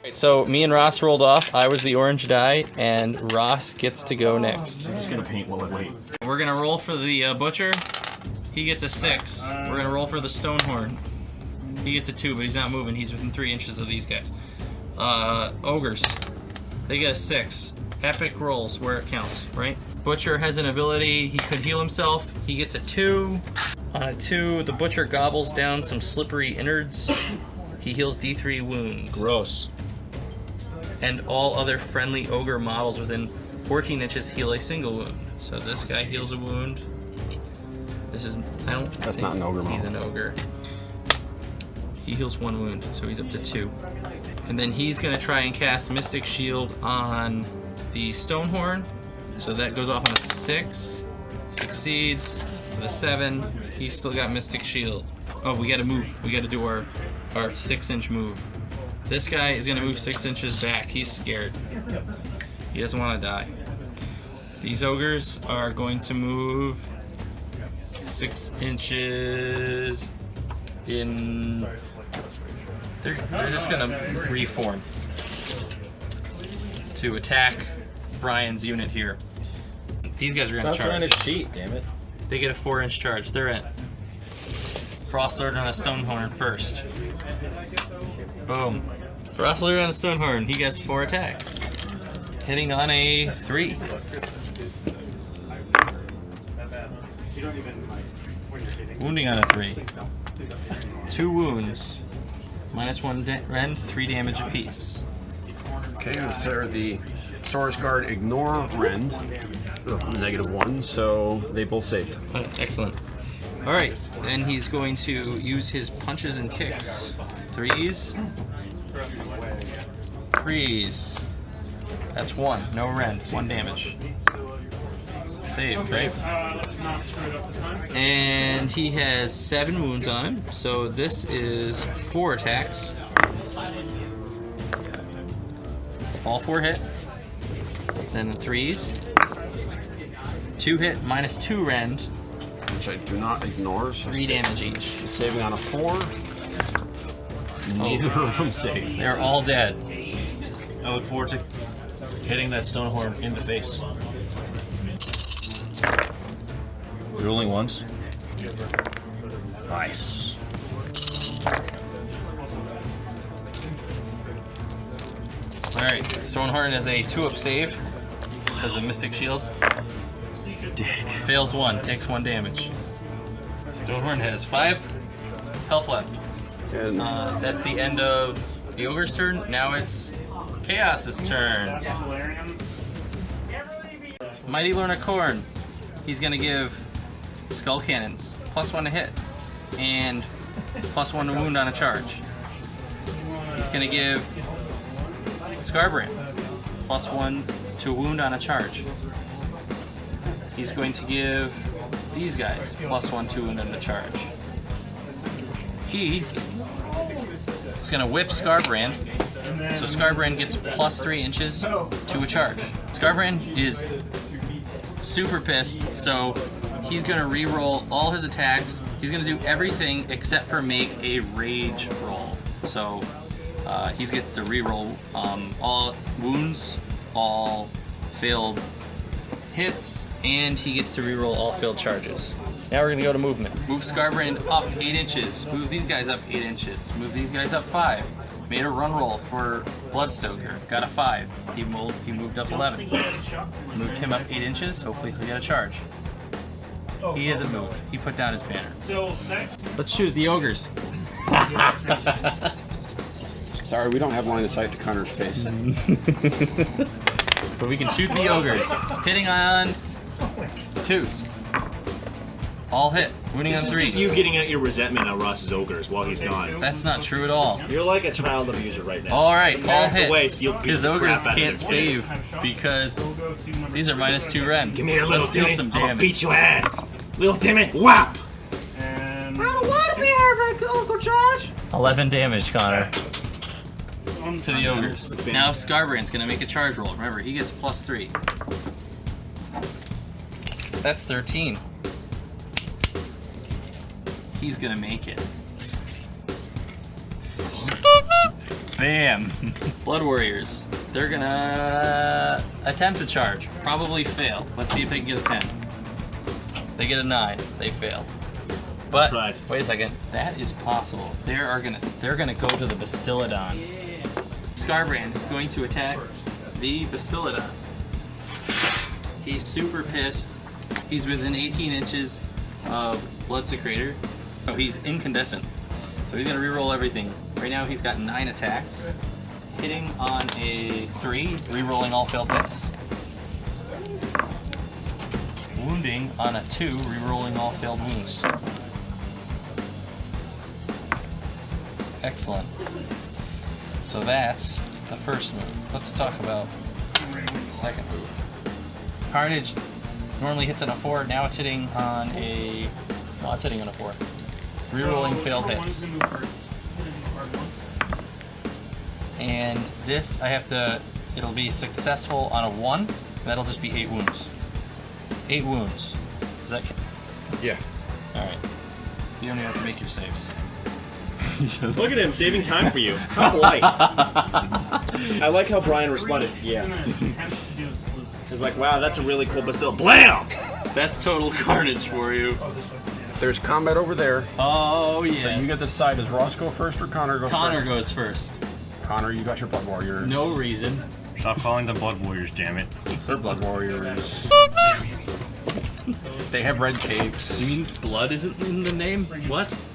Right, so me and Ross rolled off. I was the orange die, and Ross gets to go next. I'm just gonna paint while I wait. We're gonna roll for the Butcher. He gets a 6. We're gonna roll for the Stonehorn. He gets a 2, but he's not moving. He's within 3 inches of these guys. Ogres. They get a 6. Epic rolls where it counts, right? Butcher has an ability. He could heal himself. He gets a 2. On a 2, the Butcher gobbles down some slippery innards. He heals D3 wounds. Gross. And all other friendly ogre models within 14 inches heal a single wound. So this guy heals a wound. This is, I don't That's think not an ogre he's model. an ogre. He heals 1 wound, so he's up to 2. And then he's gonna try and cast Mystic Shield on the Stonehorn. So that goes off on a 6. Succeeds with a 7. He's still got Mystic Shield. Oh, we gotta move. We gotta do our 6-inch move. This guy is gonna move 6 inches back. He's scared. He doesn't want to die. These ogres are going to move 6 inches in. They're just gonna reform to attack Brian's unit here. These guys are gonna Stop trying charge. to cheat, damn it. They get a 4-inch charge. They're in. Frost Lord on a Stonehorn first. Boom. Frost Lord on a Stonehorn. He gets 4 attacks. Hitting on a 3. Wounding on a 3. 2 wounds. -1 rend, 3 damage apiece. Okay, the Saurus Guard ignore Rend. -1, so they both saved. Excellent. Alright, then he's going to use his punches and kicks. 3s. 3s. That's 1. No rend. 1 damage. Save, right? Let's not screw it up this time. And he has 7 wounds on him, so this is 4 attacks. All 4 hit. Then the 3s. 2 hit, -2 rend, Which I do not ignore. So 3 damage each. saving on a 4. Neither of them save. They're all dead. I look forward to hitting that Stonehorn in the face. Rolling ones. Nice. Alright, Stonehorn has a 2-up save. Has a Mystic Shield. Dick. Fails 1, takes 1 damage. Stonehorn has 5 health left. And That's the end of the Ogre's turn. Now it's Chaos's turn. Mighty Lord Khorne. He's gonna give Skull Cannons +1 to hit and +1 to wound on a charge. He's gonna give Scarbrand +1 to wound on a charge. He's going to give these guys +1 to wound on a charge. He is going to whip Scarbrand, so Scarbrand gets +3 inches to a charge. Scarbrand is super pissed, so he's going to re-roll all his attacks. He's going to do everything except for make a rage roll. So he gets to re-roll all wounds, all failed hits, and he gets to re-roll all failed charges. Now we're gonna go to movement. Move Scarbrand up 8 inches. Move these guys up 8 inches. Move these guys up 5. Made a run roll for Bloodstoker. Got a 5. He moved up 11. Moved him up 8 inches. Hopefully he'll get a charge. He hasn't moved. He put down his banner. So next. Let's shoot at the Ogres. sorry, we don't have line of sight to Connor's face. But we can shoot the Ogres. Hitting on 2s. All hit. Wounding on 3s. You getting out your resentment on Ross's Ogres while he's gone. That's not true at all. You're like a child abuser right now. Alright, all hit. His His Ogres can't save because these are -2 Ren. Give me your little Let's deal Timmy. some I'm gonna damage. beat your ass. Little Timmy, whap! And 11 damage, Connor. To the Ogres. Now Scarbrand's gonna make a charge roll. Remember, he gets +3. That's 13. He's gonna make it. Bam! Blood Warriors. They're gonna attempt a charge. Probably fail. Let's see if they can get a 10. They get a 9. They fail. But wait a second. That is possible. They're gonna go to the Bastillodon. Scarbrand is going to attack the Bastillodon. He's super pissed. He's within 18 inches of Blood Secretor. Oh, he's incandescent. So he's gonna reroll everything. Right now he's got 9 attacks. Hitting on a 3, rerolling all failed hits. Wounding on a 2, rerolling all failed wounds. Excellent. So that's the first move. Let's talk about the second move. Carnage normally hits on a 4, now it's hitting on a... well, it's hitting on a 4. Rerolling failed hits. And this, I have to... it'll be successful on a 1, that'll just be 8 wounds. 8 wounds. Is that... Yeah. Alright. So you don't even have to make your saves. Look at him saving time for you. How polite. I like how Brian responded. Yeah. He's like, wow, that's a really cool Bastille. Blam! That's total carnage for you. There's combat over there. Oh, yes. So you get to decide, does Ross go first or Connor go Connor first? goes first. Connor, you got your Blood Warriors. No reason. Stop calling them Blood Warriors, damn it. They're Blood Warriors. They have red capes. You mean blood isn't in the name? What?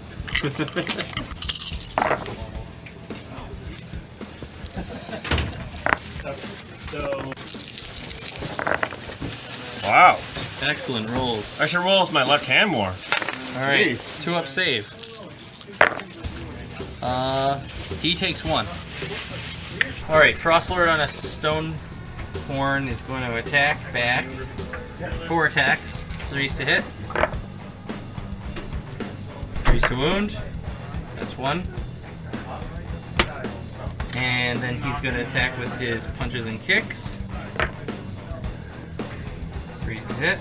Wow. Excellent rolls. I should roll with my left hand more. Alright, 2-up save. He takes 1. Alright, Frostlord on a Stonehorn is going to attack back. 4 attacks, 3's to hit. 3's to wound. That's 1. And then he's going to attack with his punches and kicks. 3's to hit.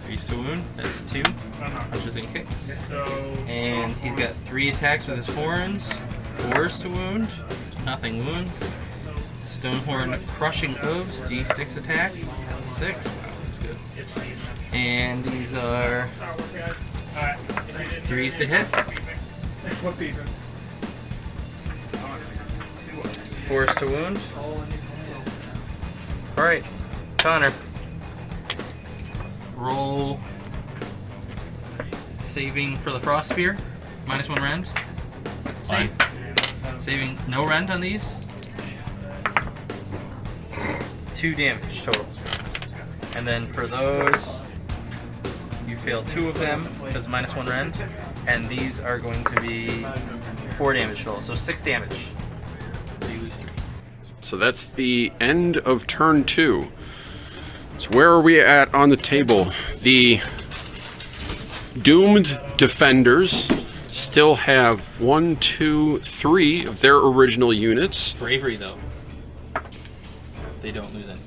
3's 3s to wound. That's 2 punches and kicks. And he's got 3 attacks with his horns. 4s to wound. Nothing wounds. Stonehorn crushing hooves. D6 attacks. That's 6. Wow, that's good. And these are 3s to hit. 4s to wound. Alright, Connor. Roll saving for the frost spear. -1 rend. Save. Saving no rend on these. 2 damage total. And then for those, you fail 2 of them because -1 rend. And these are going to be 4 damage total. So 6 damage. So you lose 3. So that's the end of turn 2. So where are we at on the table? The doomed defenders still have 1, 2, 3 of their original units. Bravery, though. They don't lose any.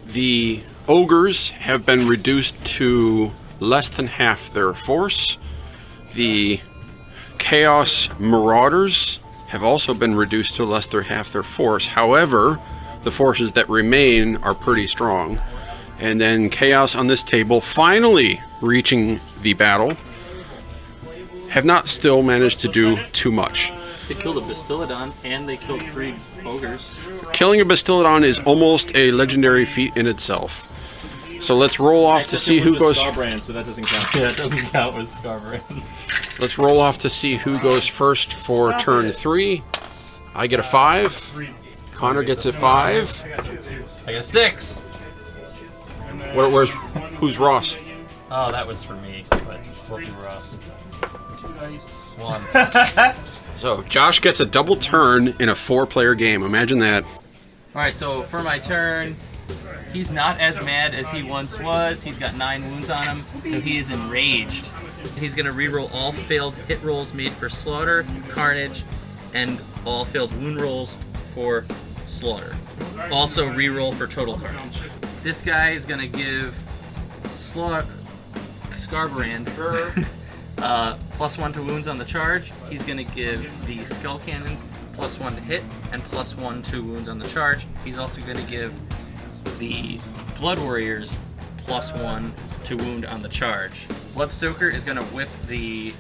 The ogres have been reduced to less than half their force. The chaos marauders have also been reduced to less than half their force. However, the forces that remain are pretty strong. And then chaos on this table, finally reaching the battle, have not still managed to do too much. They killed a Bastiladon and they killed 3 ogres. Killing a Bastiladon is almost a legendary feat in itself. So let's roll off to see who goes. Starbrand, so that doesn't count. Yeah, it doesn't count with Scarbrand. Let's roll off to see who goes first for turn 3. I get a 5. Connor gets a 5. I got 6. Who's Ross? Oh, that was for me, but we'll do Ross. 1. So Josh gets a double turn in a 4-player game. Imagine that. Alright, so for my turn, he's not as mad as he once was. He's got 9 wounds on him, so he is enraged. He's going to reroll all failed hit rolls made for slaughter, carnage, and all failed wound rolls for slaughter. Also reroll for total carnage. This guy is going to give Scarbrand +1 to wounds on the charge. He's going to give the skull cannons +1 to hit and +1 to wounds on the charge. He's also going to give the blood warriors +1 to wound on the charge. Bloodstoker is going to whip the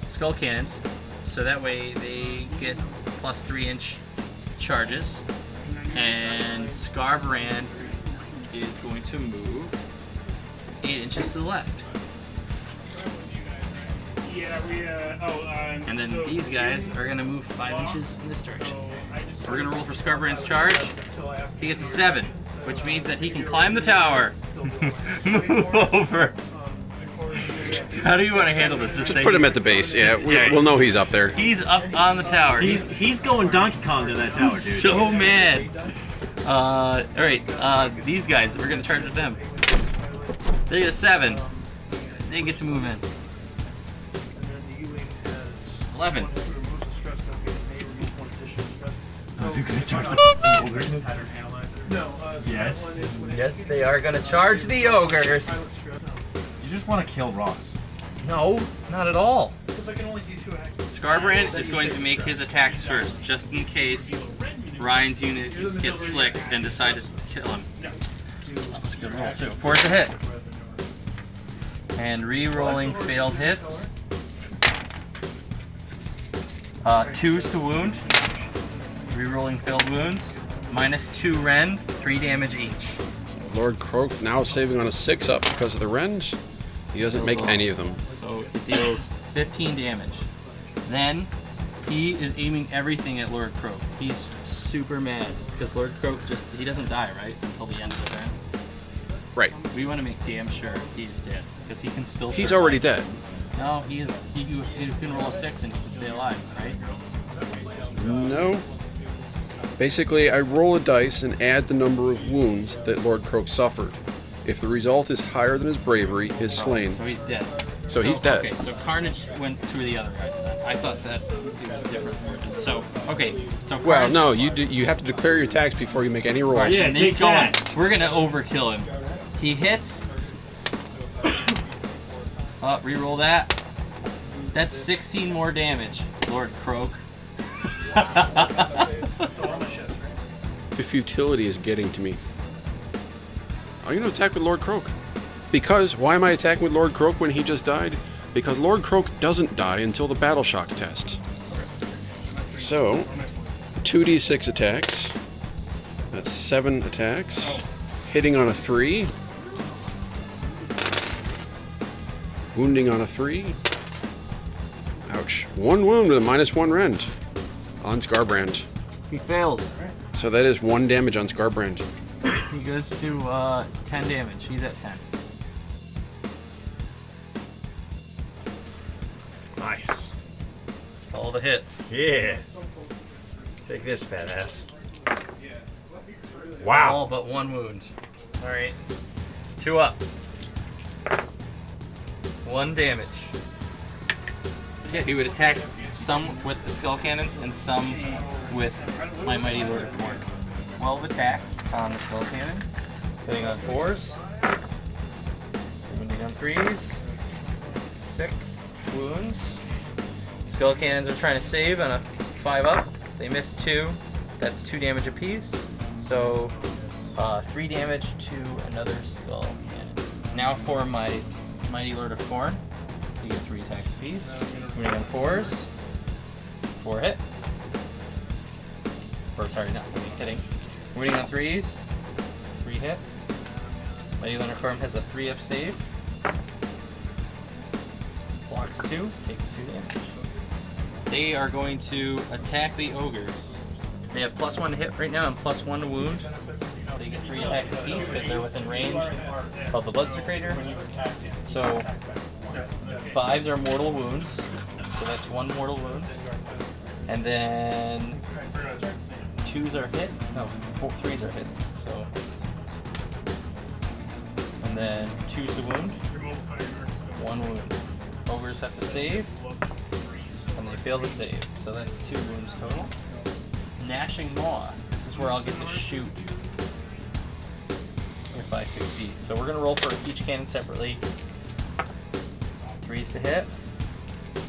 skull cannons, so that way they get +3-inch charges. And Scarbrand is going to move 8 inches to the left. And then these guys are going to move 5 inches in this direction. We're going to roll for Scarbrand's charge. He gets a 7, which means that he can climb the tower. Move over. How do you want to handle this? Just say Put him at the base. Yeah, we'll know he's up there. He's up on the tower. He's going Donkey Kong to that tower, dude. So mad. Alright, these guys, we're going to charge with them. They get a 7. They get to move in. 11. They're gonna charge the ogres? Yes. Yes, they are going to charge the ogres. You just want to kill Ross. No, not at all. Scarbrand is going to make his attacks first, just in case Ryan's units get slick and decide to kill him. That's a good roll, too. 4 to hit. And re-rolling failed hits. 2s to wound. Re-rolling failed wounds. -2 rend, 3 damage each. Lord Kroak now saving on a 6-up because of the rends. He doesn't make any of them. So it deals 15 damage. Then he is aiming everything at Lord Kroak. He's super mad because Lord Kroak he doesn't die, right? Until the end of the turn. Right. We want to make damn sure he's dead because he can still He's survive. already dead. No, he's gonna roll a 6 and he can stay alive, right? No. Basically, I roll a dice and add the number of wounds that Lord Kroak suffered. If the result is higher than his bravery, he is slain. So he's dead. So he's dead. Okay, so Carnage went to the other guys then. I thought that it was a different version. So, okay, so Carnage... Well, no, you have to declare your attacks before you make any rolls. Alright, Yeah, and take he's going. that. We're gonna overkill him. He hits Reroll that. That's 16 more damage, Lord Kroak. The futility is getting to me. I'm going to attack with Lord Kroak. Because, why am I attacking with Lord Kroak when he just died? Because Lord Kroak doesn't die until the Battle Shock test. So, 2d6 attacks. That's 7 attacks. Hitting on a 3. Wounding on a 3. Ouch. 1 wound with a -1 rend on Scarbrand. He fails. So that is 1 damage on Scarbrand. He goes to 10 damage. He's at 10. Nice. All the hits. Yeah. Take this, fat ass. Wow. All but 1 wound. Alright. 2 up. 1 damage. Yeah, he would attack some with the skull cannons and some with my mighty Lord of Khorne. 12 attacks on the skull cannons. Hitting on 4s. Wounding on 3s. 6 wounds. Skull cannons are trying to save on a 5 up. They missed 2. That's 2 damage apiece. So 3 damage to another skull cannon. Now for my mighty Lord of Khorne. You get 3 attacks apiece. Wounding on 4s. 4 hit. Or sorry, not hitting. Wounding on 3s. 3 hit. Mighty Lord of Khorne has a 3-up save. Blocks 2, takes 2 damage. They are going to attack the ogres. They have +1 to hit right now and +1 to wound. They get 3 attacks apiece because they're within range of the Bloodsecrator. So 5s are mortal wounds. So that's 1 mortal wound. And then 2s are hit. No, 3s are hits. So, and then 2s to wound. 1 wound. Ogres have to save. And they fail to save. So that's 2 wounds total. Gnashing Maw. This is where I'll get to shoot if I succeed. So we're going to roll for each cannon separately. 3s to hit.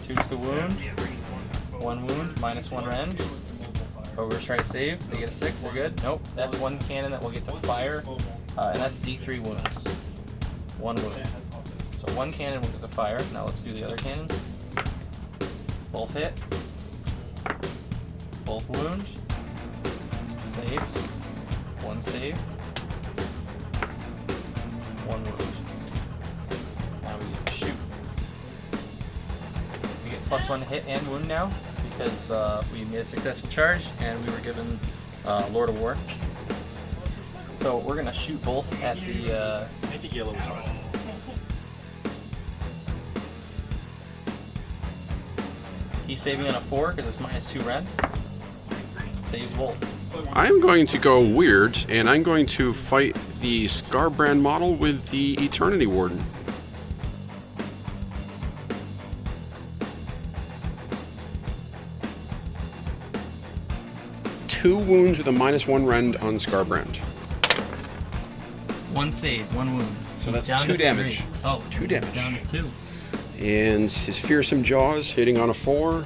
2s to wound. 1 wound, -1 rend. Ogres try to save. They get a 6. They're good. Nope. That's 1 cannon that will get to fire. And that's D3 wounds. 1 wound. So 1 cannon will get to fire. Now let's do the other cannon. Both hit. Both wound. Saves. 1 save. 1 wound. Now we get to shoot. We get +1 to hit and wound now because we made a successful charge and we were given Lord of War. So we're gonna shoot both at the. He's saving on a 4 because it's -2 rend. Saves both. I'm going to go weird, and I'm going to fight the Scarbrand model with the Eternity Warden. Two wounds with a -1 rend on Scarbrand. 1 save, 1 wound. So He's that's down 2 to damage. 3. Oh, 2 damage. Down to 2. And his Fearsome Jaws hitting on a 4.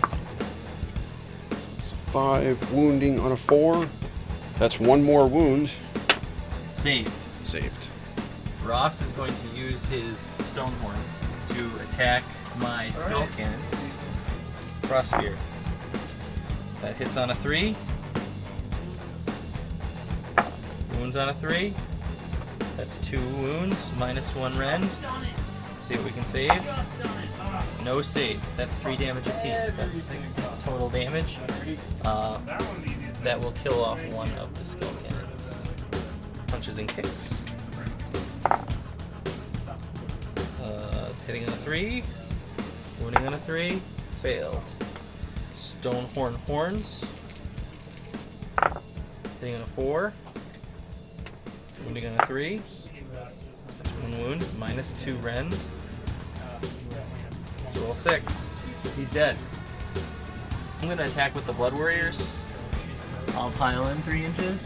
5 wounding on a 4. That's 1 more wound. Saved. Saved. Ross is going to use his Stonehorn to attack my skull cannons. Cross spear. That hits on a 3. Wounds on a 3. That's 2 wounds, -1 rend. See what we can save. No save. That's 3 damage apiece. That's 6 total damage. That will kill off 1 of the skull cannons. Punches and kicks. Hitting on a 3. Wounding on a 3. Failed. Stonehorn horns. Hitting on a 4. Wounding on a 3. 1 wound. -2 rend. Let's roll 6. He's dead. I'm going to attack with the Blood Warriors. I'll pile in 3 inches.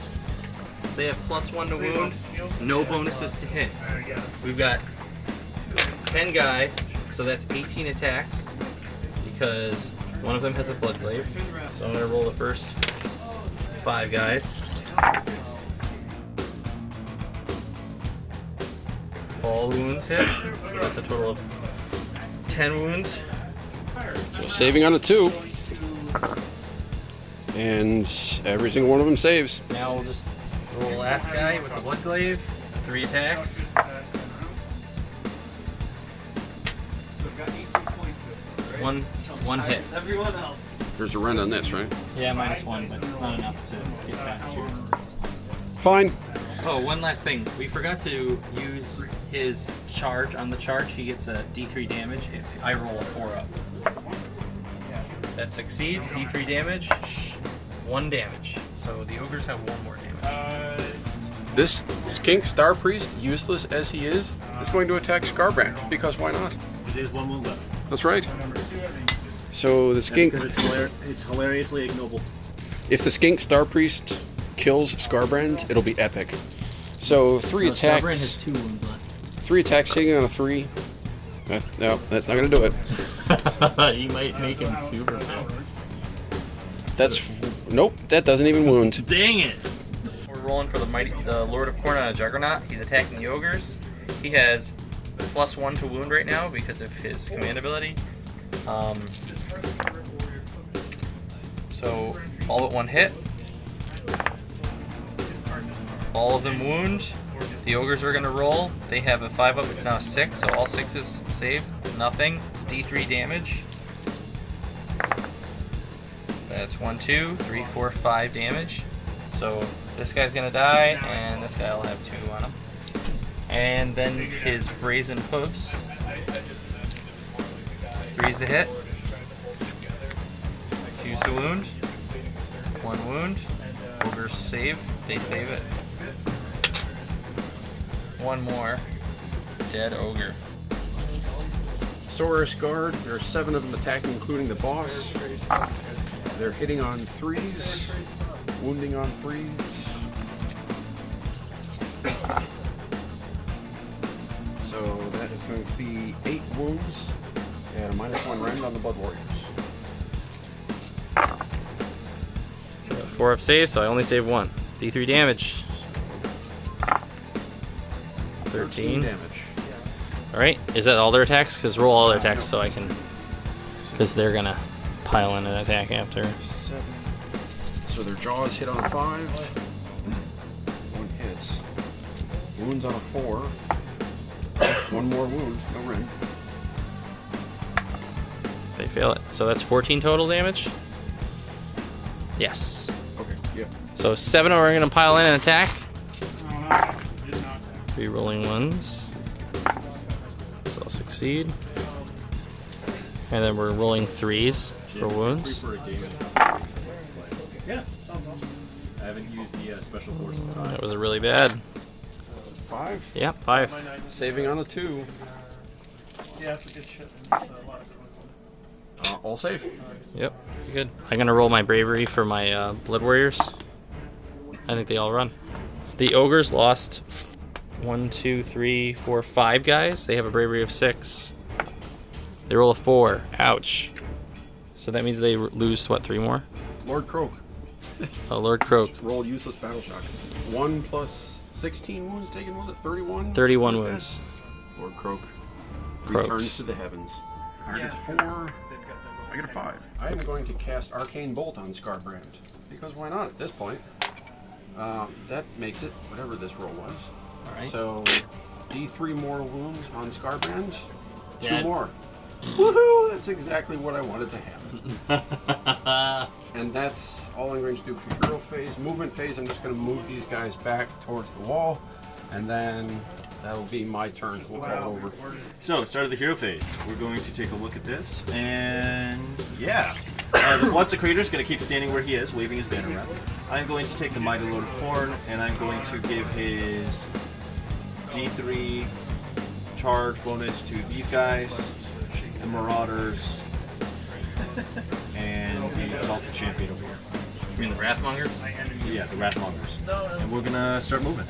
They have +1 to wound. No bonuses to hit. We've got 10 guys. So that's 18 attacks because one of them has a bloodglaive. So I'm going to roll the first 5 guys. All wounds hit. So that's a total of 10 wounds. So saving on a 2. And every single one of them saves. Now we'll just roll the last guy with the bloodglaive. 3 attacks. One hit. There's a rend on this, right? Yeah, -1, but it's not enough to get past here. Fine. Oh, one last thing. We forgot to use his charge. On the charge, he gets a D3 damage if I roll a 4-up. That succeeds, D3 damage, 1 damage. So the ogres have 1 more damage. This skink Star Priest, useless as he is going to attack Scarbrand, because why not? There's 1 wound left. That's right. So the skink... Because it's hilariously ignoble. If the skink Star Priest kills Scarbrand, it'll be epic. So 3 attacks... Scarbrand has 2 wounds left. 3 attacks hitting on a 3. No, that's not going to do it. You might make him super bad. That's... Nope, that doesn't even wound. Dang it! We're rolling for the Lord of Khorne on a Juggernaut. He's attacking the ogres. He has +1 to wound right now because of his command ability. So all but 1 hit. All of them wound. The ogres are going to roll. They have a 5-up. It's now a 6, so all 6s save. Nothing. It's D3 damage. That's 1, 2, 3, 4, 5 damage. So this guy's going to die, and this guy will have 2 on him. And then his brazen hooves. 3's the hit. 2's the wound. 1 wound. Ogres save. They save it. 1 more. Dead ogre. Saurus Guard, there are 7 of them attacking, including the boss. They're hitting on 3s, wounding on 3s. So that is going to be 8 wounds and a -1 rend on the Blood Warriors. It's a 4-up save, so I only save 1. D3 damage. 13 damage. Alright, is that all their attacks? Because roll all their attacks so I can... Because they're going to pile in an attack after. 7. So their jaws hit on a 5. 1 hits. Wounds on a 4. 1 more wound, no rend. They fail it. So that's 14 total damage? Yes. Okay, yeah. So 7 are going to pile in and attack. 3 rolling ones. So I'll succeed. And then we're rolling 3s for wounds. Yeah, sounds awesome. I haven't used the special forces time. That was a really bad. 5. Yeah, 5. Saving on a 2. Yeah, that's a good shit. It's a lot of All safe. Yep, good. I'm gonna roll my bravery for my Blood Warriors. I think they all run. The ogres lost 1, 2, 3, 4, 5 guys. They have a bravery of 6. They roll a 4. Ouch. So that means they lose, what, 3 more? Lord Kroak. Oh, Lord Kroak. Roll useless battle shock. 1 plus 16 wounds taken, was it 31? 31 wounds. Lord Kroak Kroaks. returns to the heavens. Alright, it's 4. I get a 5. I am going to cast Arcane Bolt on Scarbrand. Because why not at this point? That makes it whatever this roll was. Alright. So, D3 mortal wounds on Scarbrand. 2 Dead. more. Woohoo! That's exactly what I wanted to happen. And that's all I'm going to do for hero phase. Movement phase, I'm just going to move these guys back towards the wall, and then that'll be my turn. We'll call over. So, start of the hero phase. We're going to take a look at this, and yeah. The Bloodsecrator is going to keep standing where he is, waving his banner around. I'm going to take the Mighty Lord of Khorne, and I'm going to give his D3 charge bonus to these guys, the Marauders, and the Exalted Champion over here. You mean the Wrathmongers? Yeah, the Wrathmongers. And we're going to start moving.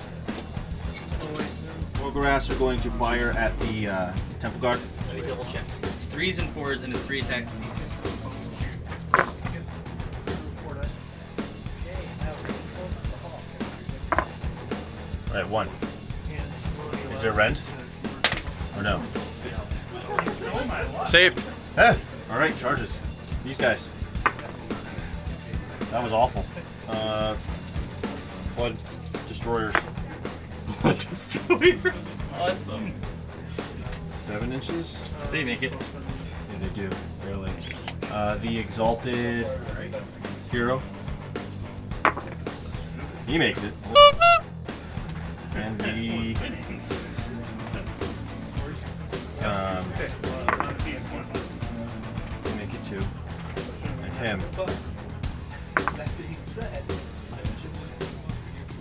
Ogres are going to fire at the Temple Guard. Let me double check. It's 3s and 4s and it's 3 attacks apiece. Alright, 1. Is there rend? Or no? Saved. Eh. Alright, charges. These guys. That was awful. Blood destroyers. Blood destroyers. Awesome. 7 inches? They make it. Yeah, they do. Barely. The exalted hero. He makes it. And the they make it too. And him.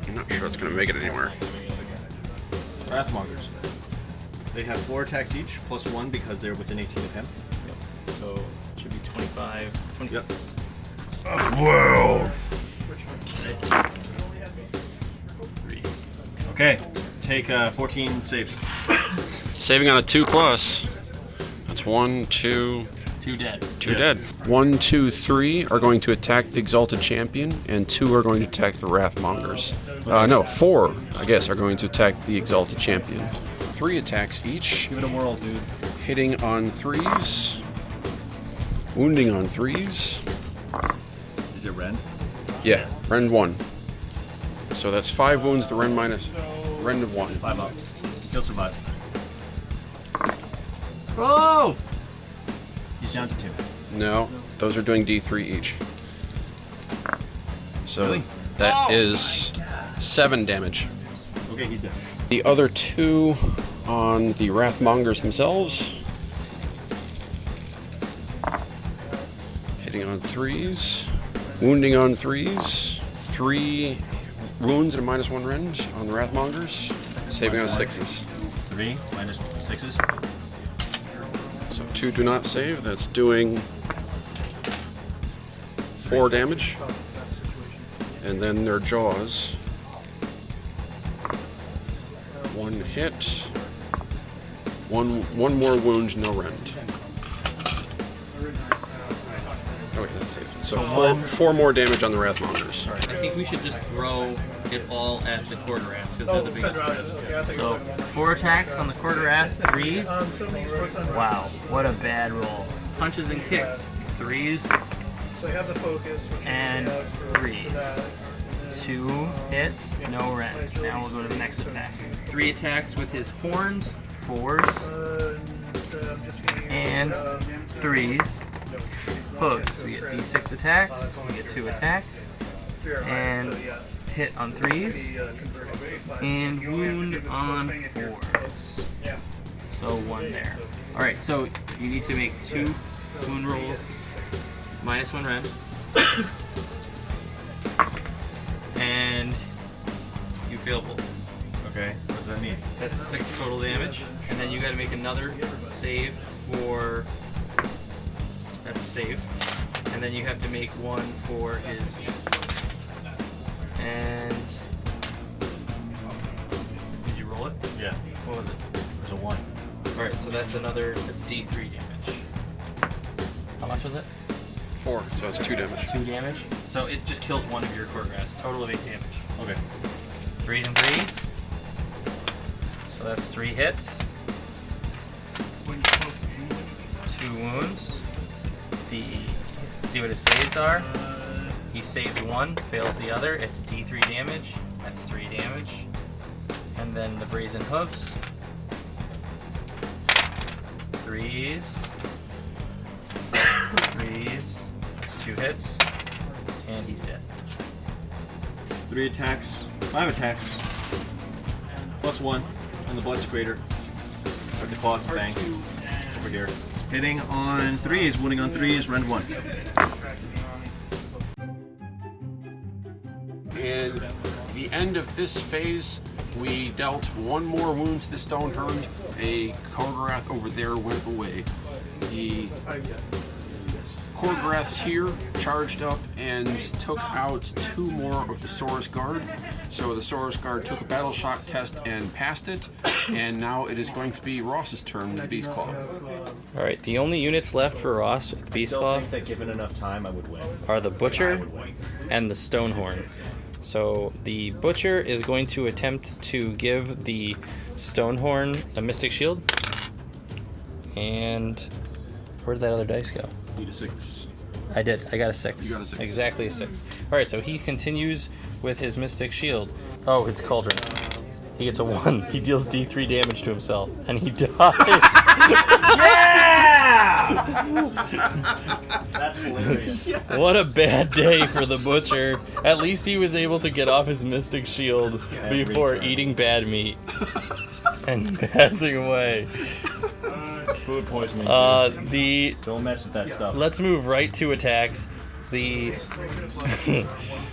I'm not sure it's going to make it anywhere. Wrathmongers. They have 4 attacks each, plus 1 because they're within 18 of him. Yep. So it should be 25, 26. Yep. Whoa! Okay, take 14 saves. Saving on a 2+. That's 1, 2, 2 dead. 2 dead. 1, 2, 3 are going to attack the Exalted Champion, and 2 are going to attack the Wrathmongers. No, 4, I guess, are going to attack the Exalted Champion. 3 attacks each. Give it a whirl, dude. Hitting on 3s. Wounding on 3s. Is it rend? Yeah, rend 1. So that's 5 wounds, the rend minus. Rend of 1. 5 up. He'll survive. Oh! He's down to 2. No, those are doing D3 each. So Really? that is 7 damage. Okay, he's dead. The other 2 on the Wrathmongers themselves. Hitting on 3s. Wounding on 3s. 3 wounds and a -1 rend on the Wrathmongers. Saving on 6s. 3 minus 6s. So 2 do not save. That's doing 4 damage. And then their jaws. 1 hit. One more wound, no rend. Oh wait, that's safe. So 4 more damage on the Wrathmongers. I think we should just throw it all at the quarter-ass because they're the biggest threat. So 4 attacks on the quarter-ass, 3s. Wow, what a bad roll. Punches and kicks, 3s. So you have the focus, which And you have for 3s. that. 2 hits, no rend. Now we'll go to the next attack. 3 attacks with his horns, 4s, and 3s. Hooks. We get D6 attacks, we get 2 attacks, and hit on 3s, and wound on 4s. So 1 there. Alright, so you need to make 2 wound rolls, -1 rend. And you fail both. Okay, what does that mean? That's 6 total damage. And then you gotta make another save for... That's saved. And then you have to make 1 for his... And... Did you roll it? Yeah. What was it? There's a 1. Alright, so that's another... That's D3 damage. How much was it? 4, so it's 2 damage. 2 damage. So it just kills 1 of your quartergrass. Total of 8 damage. Okay. 3s and 3s. So that's 3 hits. 2 wounds. Let's see what his saves are. He saved 1, fails the other. It's D3 damage. That's 3 damage. And then the brazen hooves. 3s. 3s. That's 2 hits. And he's dead. 3 attacks, 5 attacks, +1 on the blood secretor. With the claws and fangs over here. Hitting on 3s, wounding on 3s, rend 1. And the end of this phase, we dealt 1 more wound to the Stone Herd. A Kogorath over there went away. The Khorne here charged up and took out 2 more of the Saurus Guard. So the Saurus Guard took a battle shock test and passed it, and now it is going to be Ross's turn with the Beast Claw. Alright, the only units left for Ross with Beast Claw I think that given enough time, I would win. are the Butcher and the Stonehorn. So the Butcher is going to attempt to give the Stonehorn a Mystic Shield. And where did that other dice go? Need a 6. I did. I got a 6. You got a 6. Exactly a 6. Alright, so he continues with his Mystic Shield. Oh, it's Cauldron. He gets a 1. He deals D3 damage to himself, and he dies. Yeah! That's hilarious. Yes. What a bad day for the Butcher. At least he was able to get off his Mystic Shield before eating bad meat and passing away. Food poisoning. Don't mess with that stuff. Let's move right to attacks. The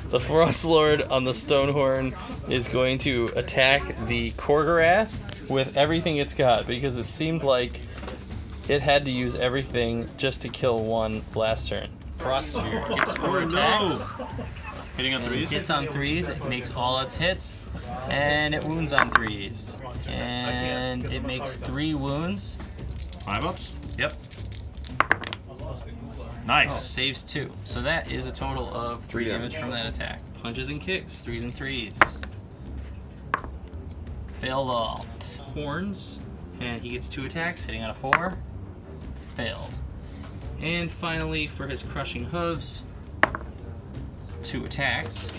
the Frost Lord on the Stonehorn is going to attack the Khorne with everything it's got, because it seemed like it had to use everything just to kill one last turn. Frost Spear gets 4 attacks. Hitting on 3s? Hits on 3s, it makes all its hits, and it wounds on 3s. And it makes 3 wounds. 5-ups? Yep. Nice. Oh, saves 2. So that is a total of 3 damage from that attack. Punches and kicks, 3s and 3s. Failed all. Horns, and he gets 2 attacks, hitting on a 4. Failed. And finally, for his crushing hooves, 2 attacks.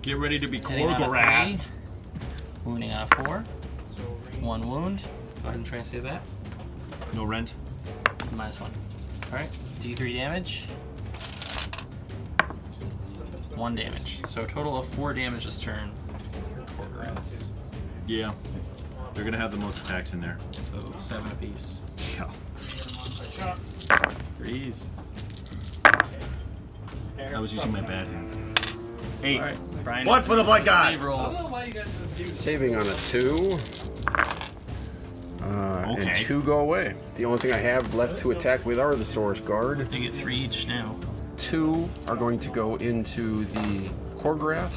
Get ready to be Hitting on a Khorne. 3, wounding on a 4. 1 wound. Go ahead and try and save that. No rent. -1. Alright, D3 damage. 1 damage. So a total of 4 damage this turn. Khorne. Yeah. They're gonna have the most attacks in there. So 7 apiece. Yeah. 3s. I was using my bad hand. 8. Alright, Brian. Blood for the Blood God! Save rolls. Saving on a 2. Okay. And 2 go away. The only thing I have left to attack with are the Saurus Guard. They get 3 each now. 2 are going to go into the Khorne,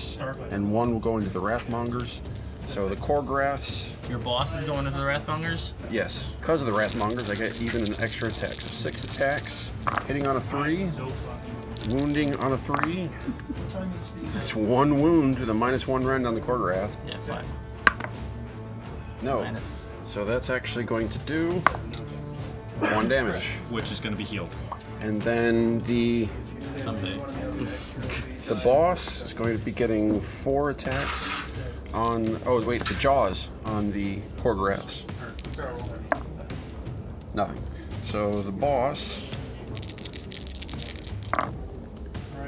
and 1 will go into the Wrathmongers. So the Khorne, Your boss is going into the Wrathmongers? yes, because of the Wrathmongers, I get even an extra attack. So 6 attacks, hitting on a 3, wounding on a 3. That's 1 wound with a -1 rend on the Khorne. Yeah, 5. No. Minus. So that's actually going to do 1 damage. Which is gonna be healed. And then the Someday. boss is going to be getting 4 attacks on, oh wait, the jaws on the Khorne. Nothing. So the boss,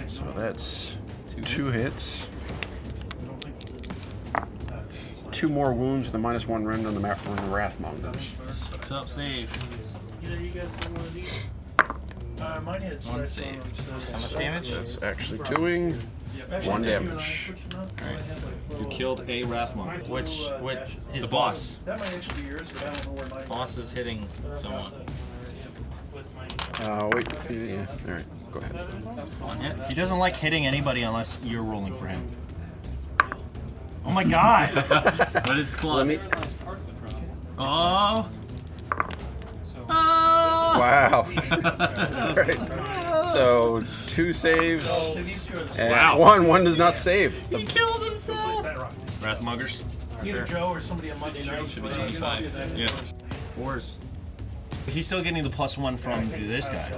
so that's 2 hits. 2 more wounds with a -1 rend on the Wrathmongers. 6 up, save. Mine hits 1 save. How much damage? That's actually doing 1 damage. Alright, so You killed a Wrathmonger. which his The boss. That might actually be yours, but I don't know where mine boss is hitting someone. Wait, yeah, alright, go ahead. 1 hit. He doesn't like hitting anybody unless you're rolling for him. Oh my god! But it's close. me- Oh! Oh! Wow. Right. So 2 saves, So these 2 are the same. and Wow. one does not save. He kills himself! Wrathmongers? Either Joe or somebody on Monday night. Should be 25. Yeah. Wars. He's still getting the +1 from this guy.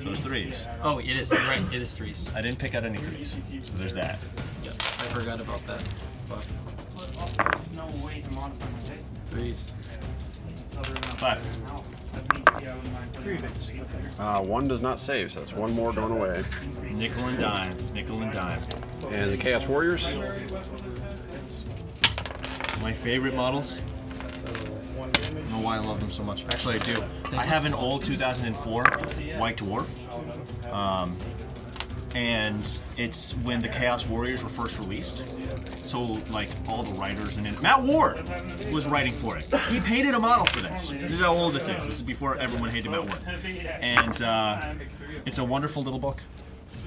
So it's 3s. Oh, it is. Right, it is 3s. I didn't pick out any 3s. So there's that. Yep, I forgot about that. Fuck. 3s. 5. 1 does not save, so that's 1 more going away. Nickel and dime. Nickel and dime. And the Chaos Warriors, My favorite models. I don't know why I love them so much. Actually, I do. I have an old 2004 White Dwarf. and it's when the Chaos Warriors were first released. So, like, all the writers and Matt Ward was writing for it. He painted a model for this. This is how old this is. This is before everyone hated Matt Ward. And it's a wonderful little book.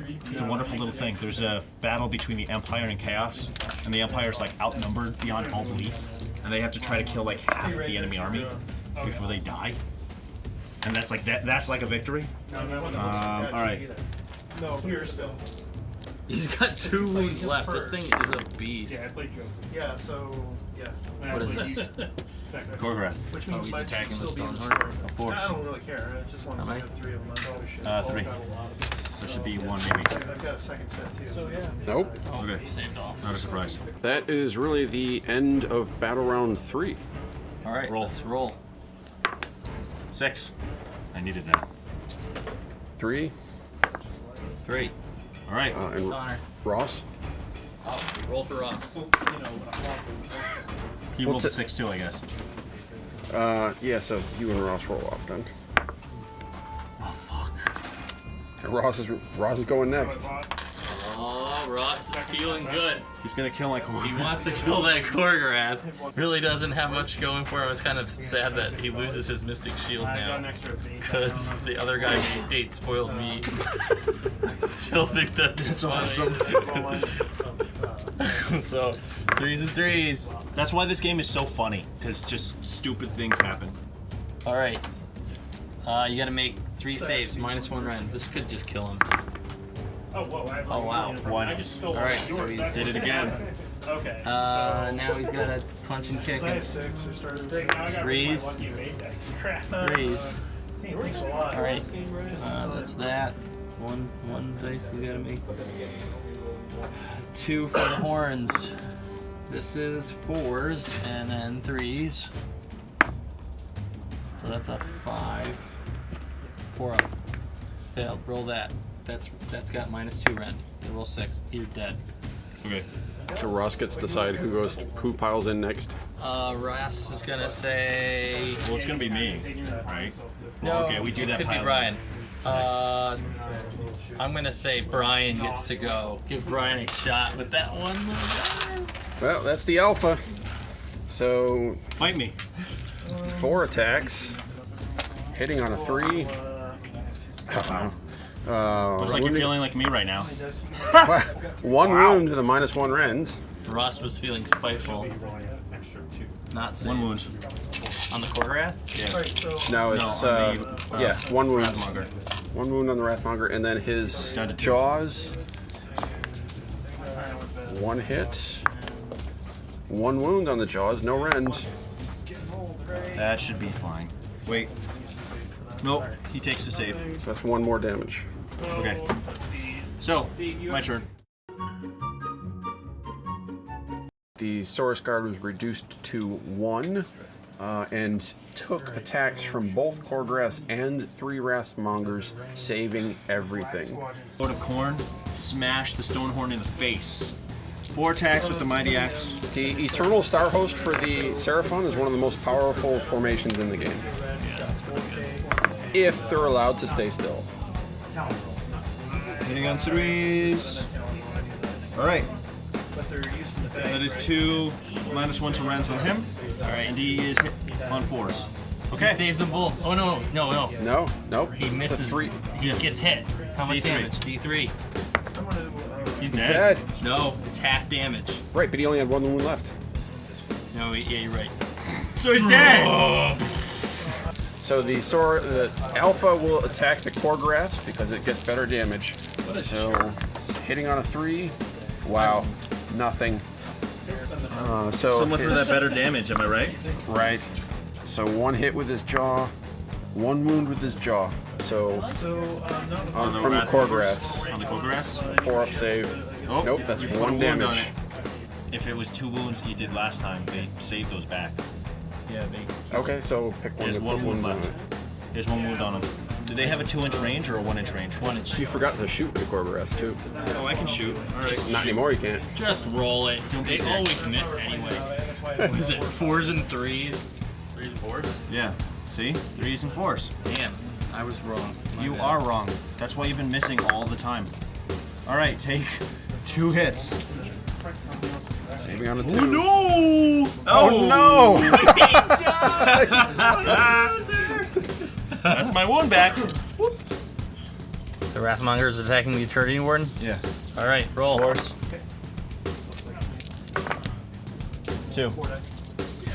It's a wonderful little thing. There's a battle between the Empire and Chaos, and the Empire's like outnumbered beyond all belief, and they have to try to kill like half of the enemy army before they die. And that's like that's like a victory. All right. No, here still. He's got 2 wounds left. This thing is a beast. Yeah, I played Joker. Yeah, so yeah. What is this? Khorne. Which means he's attacking the still Stonehorn? Of course. I don't really care. I just want to have 3 of them. 3. There should be 1 maybe. I've got a second set too. So yeah. Nope. Okay. He saved all. Not a surprise. That is really the end of battle round 3. All right, let's roll. 6. I needed that. 3. 3. All right. And Connor. Ross. Oh, roll for Ross. He rolled a 6 too, I guess. Yeah, so you and Ross roll off then. Oh fuck. And Ross is going next. Oh, Ross is feeling good. He's gonna kill my Khorne. He wants to kill that Khorne. Really doesn't have much going for him. It's kind of sad that he loses his Mystic Shield now because the other guy ate spoiled meat. I still think that's awesome. So, 3s and 3s. That's why this game is so funny, because just stupid things happen. All right. You got to make 3 saves, -1 rend. This could just kill him. Oh, whoa. Oh, wow. 1. I just stole All right, so he's Did it again. Okay. Now he's got a punch and kick. I have And 6. I started with 6. Now I got Threes. my lucky made dice. Crap. 3s. Hey, thanks a lot. All right. That's that. One dice he's got to make. 2 for the horns. This is 4s and then 3s. So that's a 5. 4 up. Failed. Roll that. That's got -2 rend. You roll 6. You're dead. Okay. So Ross gets to decide who piles in next. Ross is gonna say. Well, it's gonna be me, right? No. Okay, we do that. Could be pile. Brian. I'm gonna say Brian gets to go. Give Brian a shot with that one. Well, that's the alpha. So Fight me. 4 attacks, hitting on a 3. Looks like you're feeling like me right now. 1 wound to the -1 rend. Ross was feeling spiteful. Not safe. 1 wound. On the Khorne? Yeah. Now it's on the, 1 wound. Wrathmonger. 1 wound on the Wrathmonger, and then his Down to 2. jaws. 1 hit. 1 wound on the jaws, no rend. That should be fine. Wait. Nope. He takes the save. So that's 1 more damage. Okay. So, my turn. The Saurus Guard was reduced to 1 and took attacks from both Khorne and 3 Wrathmongers, saving everything. Lord of Khorne, smash the Stonehorn in the face. 4 attacks with the Mighty Axe. The Eternal Star Host for the Seraphon is one of the most powerful formations in the game. If they're allowed to stay still. Hitting on 3s. Alright. That is 2 -1 to rends on him. Alright. And he is hit on 4s. Okay. He saves them both. Oh no. No, nope. He misses. 3. He gets hit. How much D3. damage? D3. He's Dead. No, it's half damage. Right, but he only had 1 wound left. No, yeah, you're right. So he's dead! So the Alpha will attack the Khorne because it gets better damage. So hitting on a 3. Wow, nothing. So Someone for that better damage, am I right? Right. So 1 hit with his jaw, 1 wound with his jaw. So from the Khorne. On the Khorne? 4 up save. Oh, Nope, that's you put 1 a wound on damage. it. If it was 2 wounds you did last time, they saved those back. Yeah, they. Okay, so pick one There's to 1 put wound wounds on left. it. There's 1 wound on them. Do they have a 2-inch range or a 1-inch range? 1 inch. You forgot to shoot with the Khorne too. Oh, I can shoot. Alright. Not anymore, you can't. Just roll it. They always miss anyway. Was it 4s and 3s? 3s and 4s? Yeah. See? 3s and 4s. Damn, I was wrong. My You bad. are wrong. That's why you've been missing all the time. All right, take 2 hits. Saving on a 2. No! Oh no! That's my wound back. The Wrathmonger is attacking the Eternity Warden? Yeah. All right, roll. Force. 2.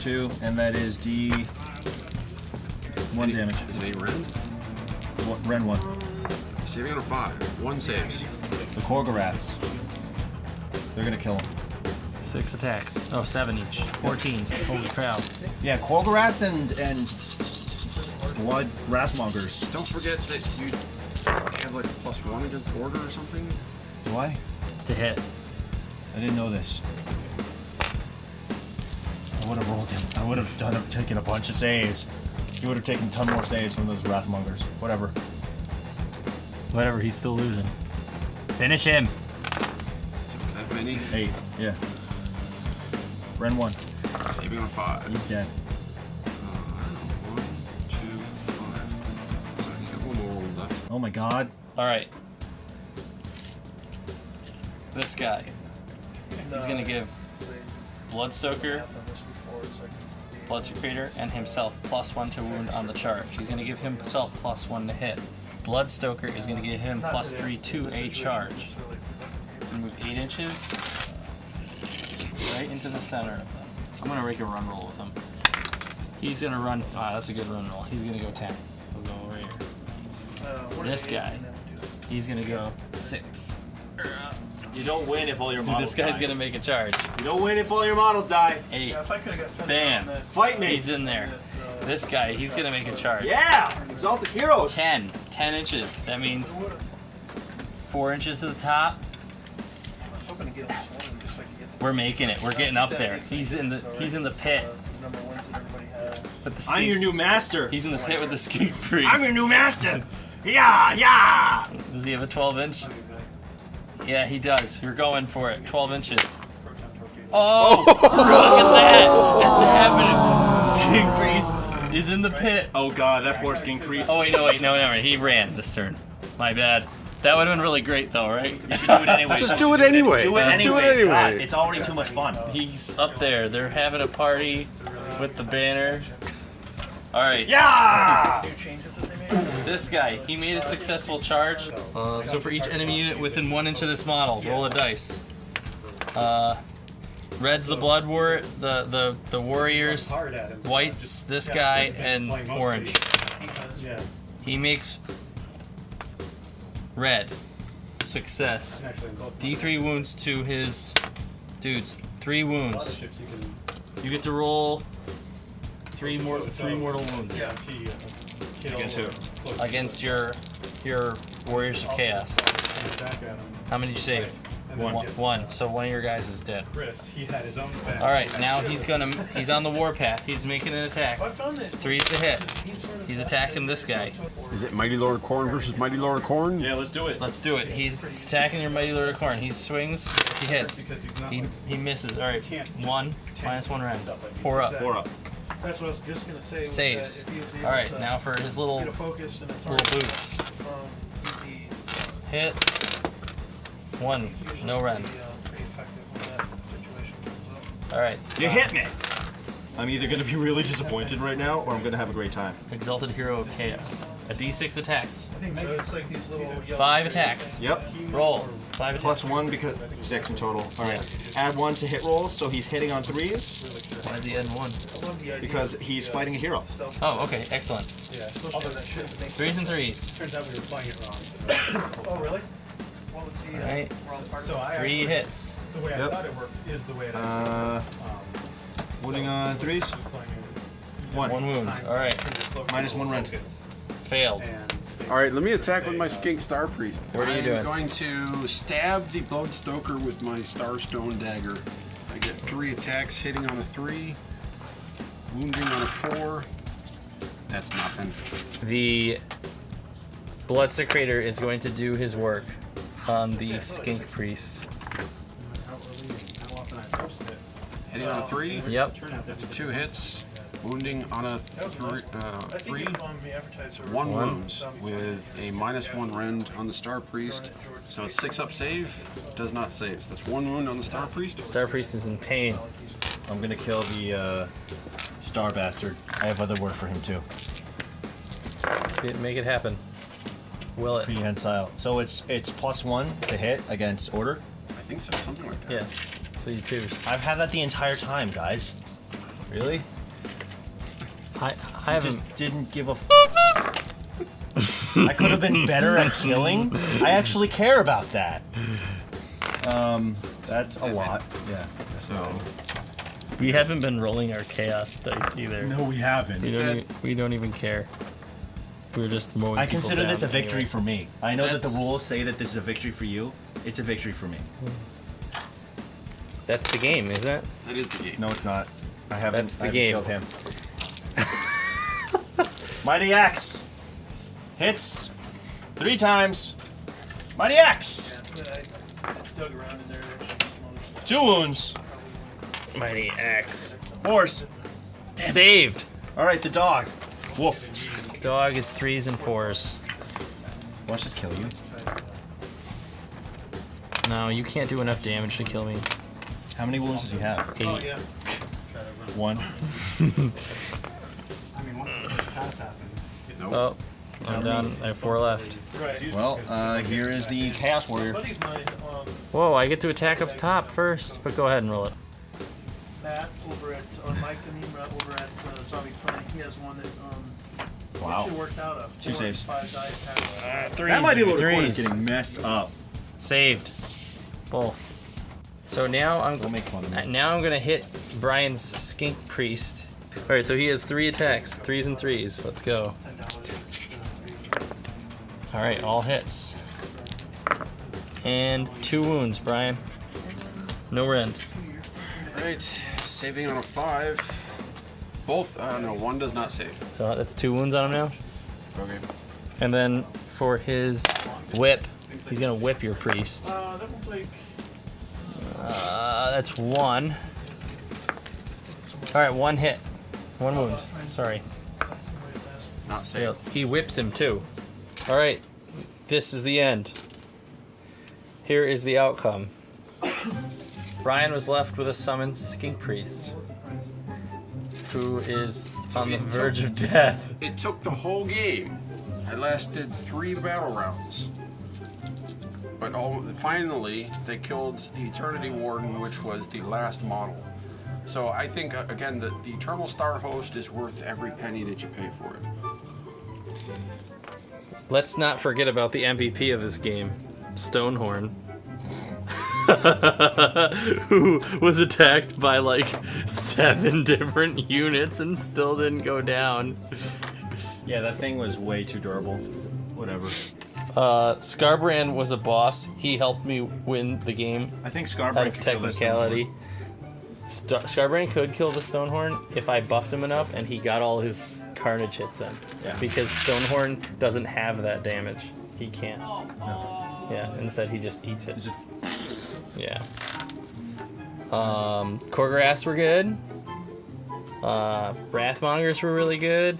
2, and that is D1 damage. Is it a rend? Ren 1. Saving on a 5. 1 saves. The Khorne. They're gonna kill him. 6 attacks. Oh, 7 each. 14. Holy cow. Yeah, Khorne and Blood Wrathmongers. Don't forget that you have like a +1 against order or something. Do I? To hit. I didn't know this. I would have rolled him. I would have taken a bunch of saves. He would have taken a ton more saves from those Wrathmongers. Whatever. Whatever, he's still losing. Finish him. So that many. 8. Yeah. Ren 1. Saving on a 5. He's dead. I don't know. 1, 2, 5. So you got 1 more roll left. Oh my god. All right. This guy. He's going to give Bloodstoker, Bloodsecrator, and himself +1 to wound on the charge. He's going to give himself +1 to hit. Bloodstoker is going to give him +3 to a charge. He's going to move 8 inches right into the center of them. I'm going to make a run roll with him. He's going to run. Ah, that's a good run roll. He's going to go 10. We'll go over here. This guy, he's going to go 6. You don't win if all your models This guy's die. going to make a charge. You don't win if all your models die. 8. Yeah, if I could have got Bam. Fight me. He's in there. This guy, he's going to make a charge. Yeah! Exalted Heroes. 10 inches. That means 4 inches to the top. I was hoping to get him swarming just so I could get We're making it. We're getting up there. He's in the pit. number ones that everybody has. With the I'm your new master. He's in the pit with the skink priest. I'm your new master. Yeah, yeah. Does he have a 12-inch? Yeah, he does. You're going for it. 12 inches. Oh! Look at that! That's happening. Skink priest is in the pit. Oh god, that poor skin crease. Oh wait, no. He ran this turn. My bad. That would have been really great though, right? You should do it anyway. Just do it anyway. Do it Just do it anyways. anyway. God, it's already too much fun. He's up there. They're having a party with the banner. All right. Yeah! New changes that they made. This guy, he made a successful charge. So for each enemy unit within 1 inch of this model, roll a dice. Red's the blood war, the warriors. White's this guy, and orange. He makes red. Success. D3 wounds to his dudes. 3 wounds. You get to roll 3 mortal wounds against your warriors of chaos. How many did you save? One. So one of your guys is dead. All right, now he's on the warpath. He's making an attack. 3's to hit. He's attacking this guy. Is it Mighty Lord Khorne versus Mighty Lord Khorne? Yeah, let's do it. Let's do it. He's attacking your Mighty Lord of Khorne. He swings. He hits. He misses. All right. 1 minus 1 round. 4 up. 4 up. That's what I was just gonna say. was Saves. that if he was able All right. to Now for his little get a focus and a little target boots. from the Hits. 1. usually No run. pretty effective when that situation comes up. All right. You hit me. I'm either going to be really disappointed right now, or I'm going to have a great time. Exalted Hero of Chaos. A D6 attacks. I think so. It's like these little yellow 5 attacks. Yep. Roll. 5 attacks. +1 because 6 in total. All right. Add 1 to hit rolls, so he's hitting on 3s Why is he adding 1? because he's fighting a hero. Oh, okay. Excellent. Yeah, although that shouldn't make 3s and 3s. Turns out we were playing it wrong. Oh, really? What was the Right. wrong part? 3 hits. The way I Yep. thought it worked is the way it Wounding on 3s. 1. 1 wound. All right. Minus 1 rent. Failed. All right, let me attack with my Skink Star Priest. What are you doing? I'm going to stab the Bloodstoker with my Starstone Dagger. I get 3 attacks, hitting on a 3, wounding on a 4. That's nothing. The Bloodsecrator is going to do his work on the Skink Priest. Hitting on a 3. Yep. That's 2 hits. Wounding on a three, 1 wound with a -1 rend on the Star Priest. So it's 6-up save, does not save. So that's 1 wound on the Star Priest. Star Priest is in pain. I'm gonna kill the Star Bastard. I have other work for him too. Make it happen. Will it? Prehensile. So it's +1 to hit against order? I think so, something like that. Yes. So you choose. I've had that the entire time, guys. Really? I haven't. Just didn't give a I could have been better at killing. I actually care about that. That's a lot. Yeah. So We haven't been rolling our chaos dice either. No, we haven't. We don't even care. We're just mowing. I consider this a anyway. victory for me. I know that the rules say that this is a victory for you. It's a victory for me. That's the game, isn't it? that is the game. No, it's not. I haven't. That's the I haven't game. killed him. Mighty Axe hits 3 times. Mighty Axe. I dug around in there. 2 wounds. Mighty axe. Force. Saved. All right, the dog. Woof. Dog is 3s and 4s. Watch this kill you. No, you can't do enough damage to kill me. How many wounds does he have? 8. Oh, yeah. 1. I mean, once the first pass happens. Oh, I'm done. I have 4 left. Right. Well, here is the Chaos Warrior. Buddy's mine, Whoa, I get to attack up top first, but go ahead and roll it. Matt over at, or Mike, I mean, over at Zombie Planet, he has one that Wow. actually worked out a 4 saves. 5 die attack. That might be a little Threes. getting messed up. Saved. Both. So now I'm Don't make fun of me. now I'm gonna hit Brian's Skink Priest. All right, so he has 3 attacks, 3s and 3s. Let's go. All right, all hits. And 2 wounds, Brian. No rend. Alright, saving on a 5. Both, no, 1 does not save. So that's 2 wounds on him now. Okay. And then for his whip, he's gonna whip your priest. That one's like, That's 1. All right, 1 hit, 1 wound. Sorry. Not saved. He whips him too. All right, this is the end. Here is the outcome. Brian was left with a summoned skink priest, who is on the verge of death. It took the whole game. I lasted 3 battle rounds. But finally, they killed the Eternity Warden, which was the last model. So I think, again, the Eternal Star Host is worth every penny that you pay for it. Let's not forget about the MVP of this game, Stonehorn, who was attacked by like 7 different units and still didn't go down. Yeah, that thing was way too durable. Whatever. Scarbrand was a boss. He helped me win the game I think out Scarborough of technicality. Scarbrand could kill the Stonehorn if I buffed him enough and he got all his carnage hits in. Yeah. Because Stonehorn doesn't have that damage. He can't. Yeah, instead he just eats it. Yeah. Korgrass were good. Wrathmongers were really good.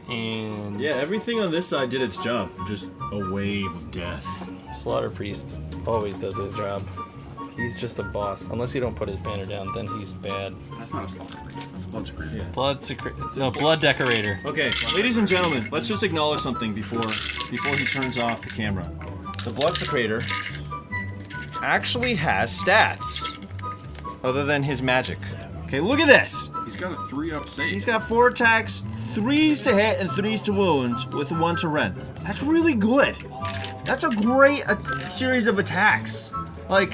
And Yeah, everything on this side did its job. Just a wave of death. Slaughter Priest always does his job. He's just a boss. Unless you don't put his banner down, then he's bad. That's not a Slaughter Priest. That's a Blood Secretor. Yeah. Blood Decorator. Okay, ladies and gentlemen, let's just acknowledge something before he turns off the camera. The Blood Secretor actually has stats other than his magic. Okay, look at this. He's got a 3-up save. He's got 4 attacks, 3s to hit and 3s to wound with 1 to rend. That's really good. That's a great series of attacks. Like,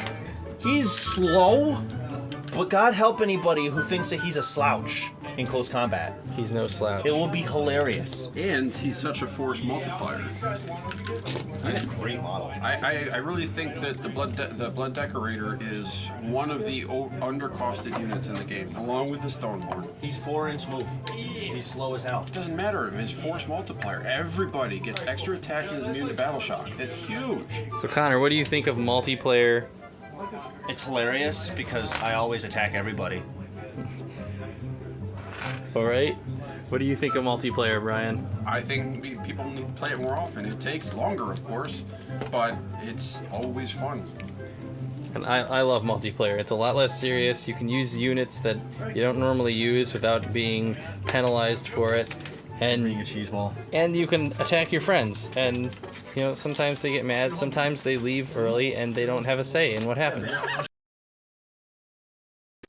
he's slow, but God help anybody who thinks that he's a slouch in close combat. He's no slouch. It will be hilarious. And he's such a force multiplier. He's a great model. I really think that the Blood Decorator is one of the undercosted units in the game, along with the Stonehorn. He's 4-inch move. He's slow as hell. It doesn't matter. His force multiplier. Everybody gets extra attacks and is immune to battle shock. That's huge. So Connor, what do you think of multiplayer? It's hilarious because I always attack everybody. All right. What do you think of multiplayer, Brian? I think people need to play it more often. It takes longer, of course, but it's always fun. And I love multiplayer. It's a lot less serious. You can use units that you don't normally use without being penalized for it. And Being a cheese ball. And you can attack your friends. And, you know, sometimes they get mad. Sometimes they leave early and they don't have a say in what happens.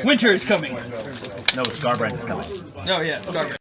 Winter is coming. No, Scarbrand is coming. Oh yeah, Scarbrand.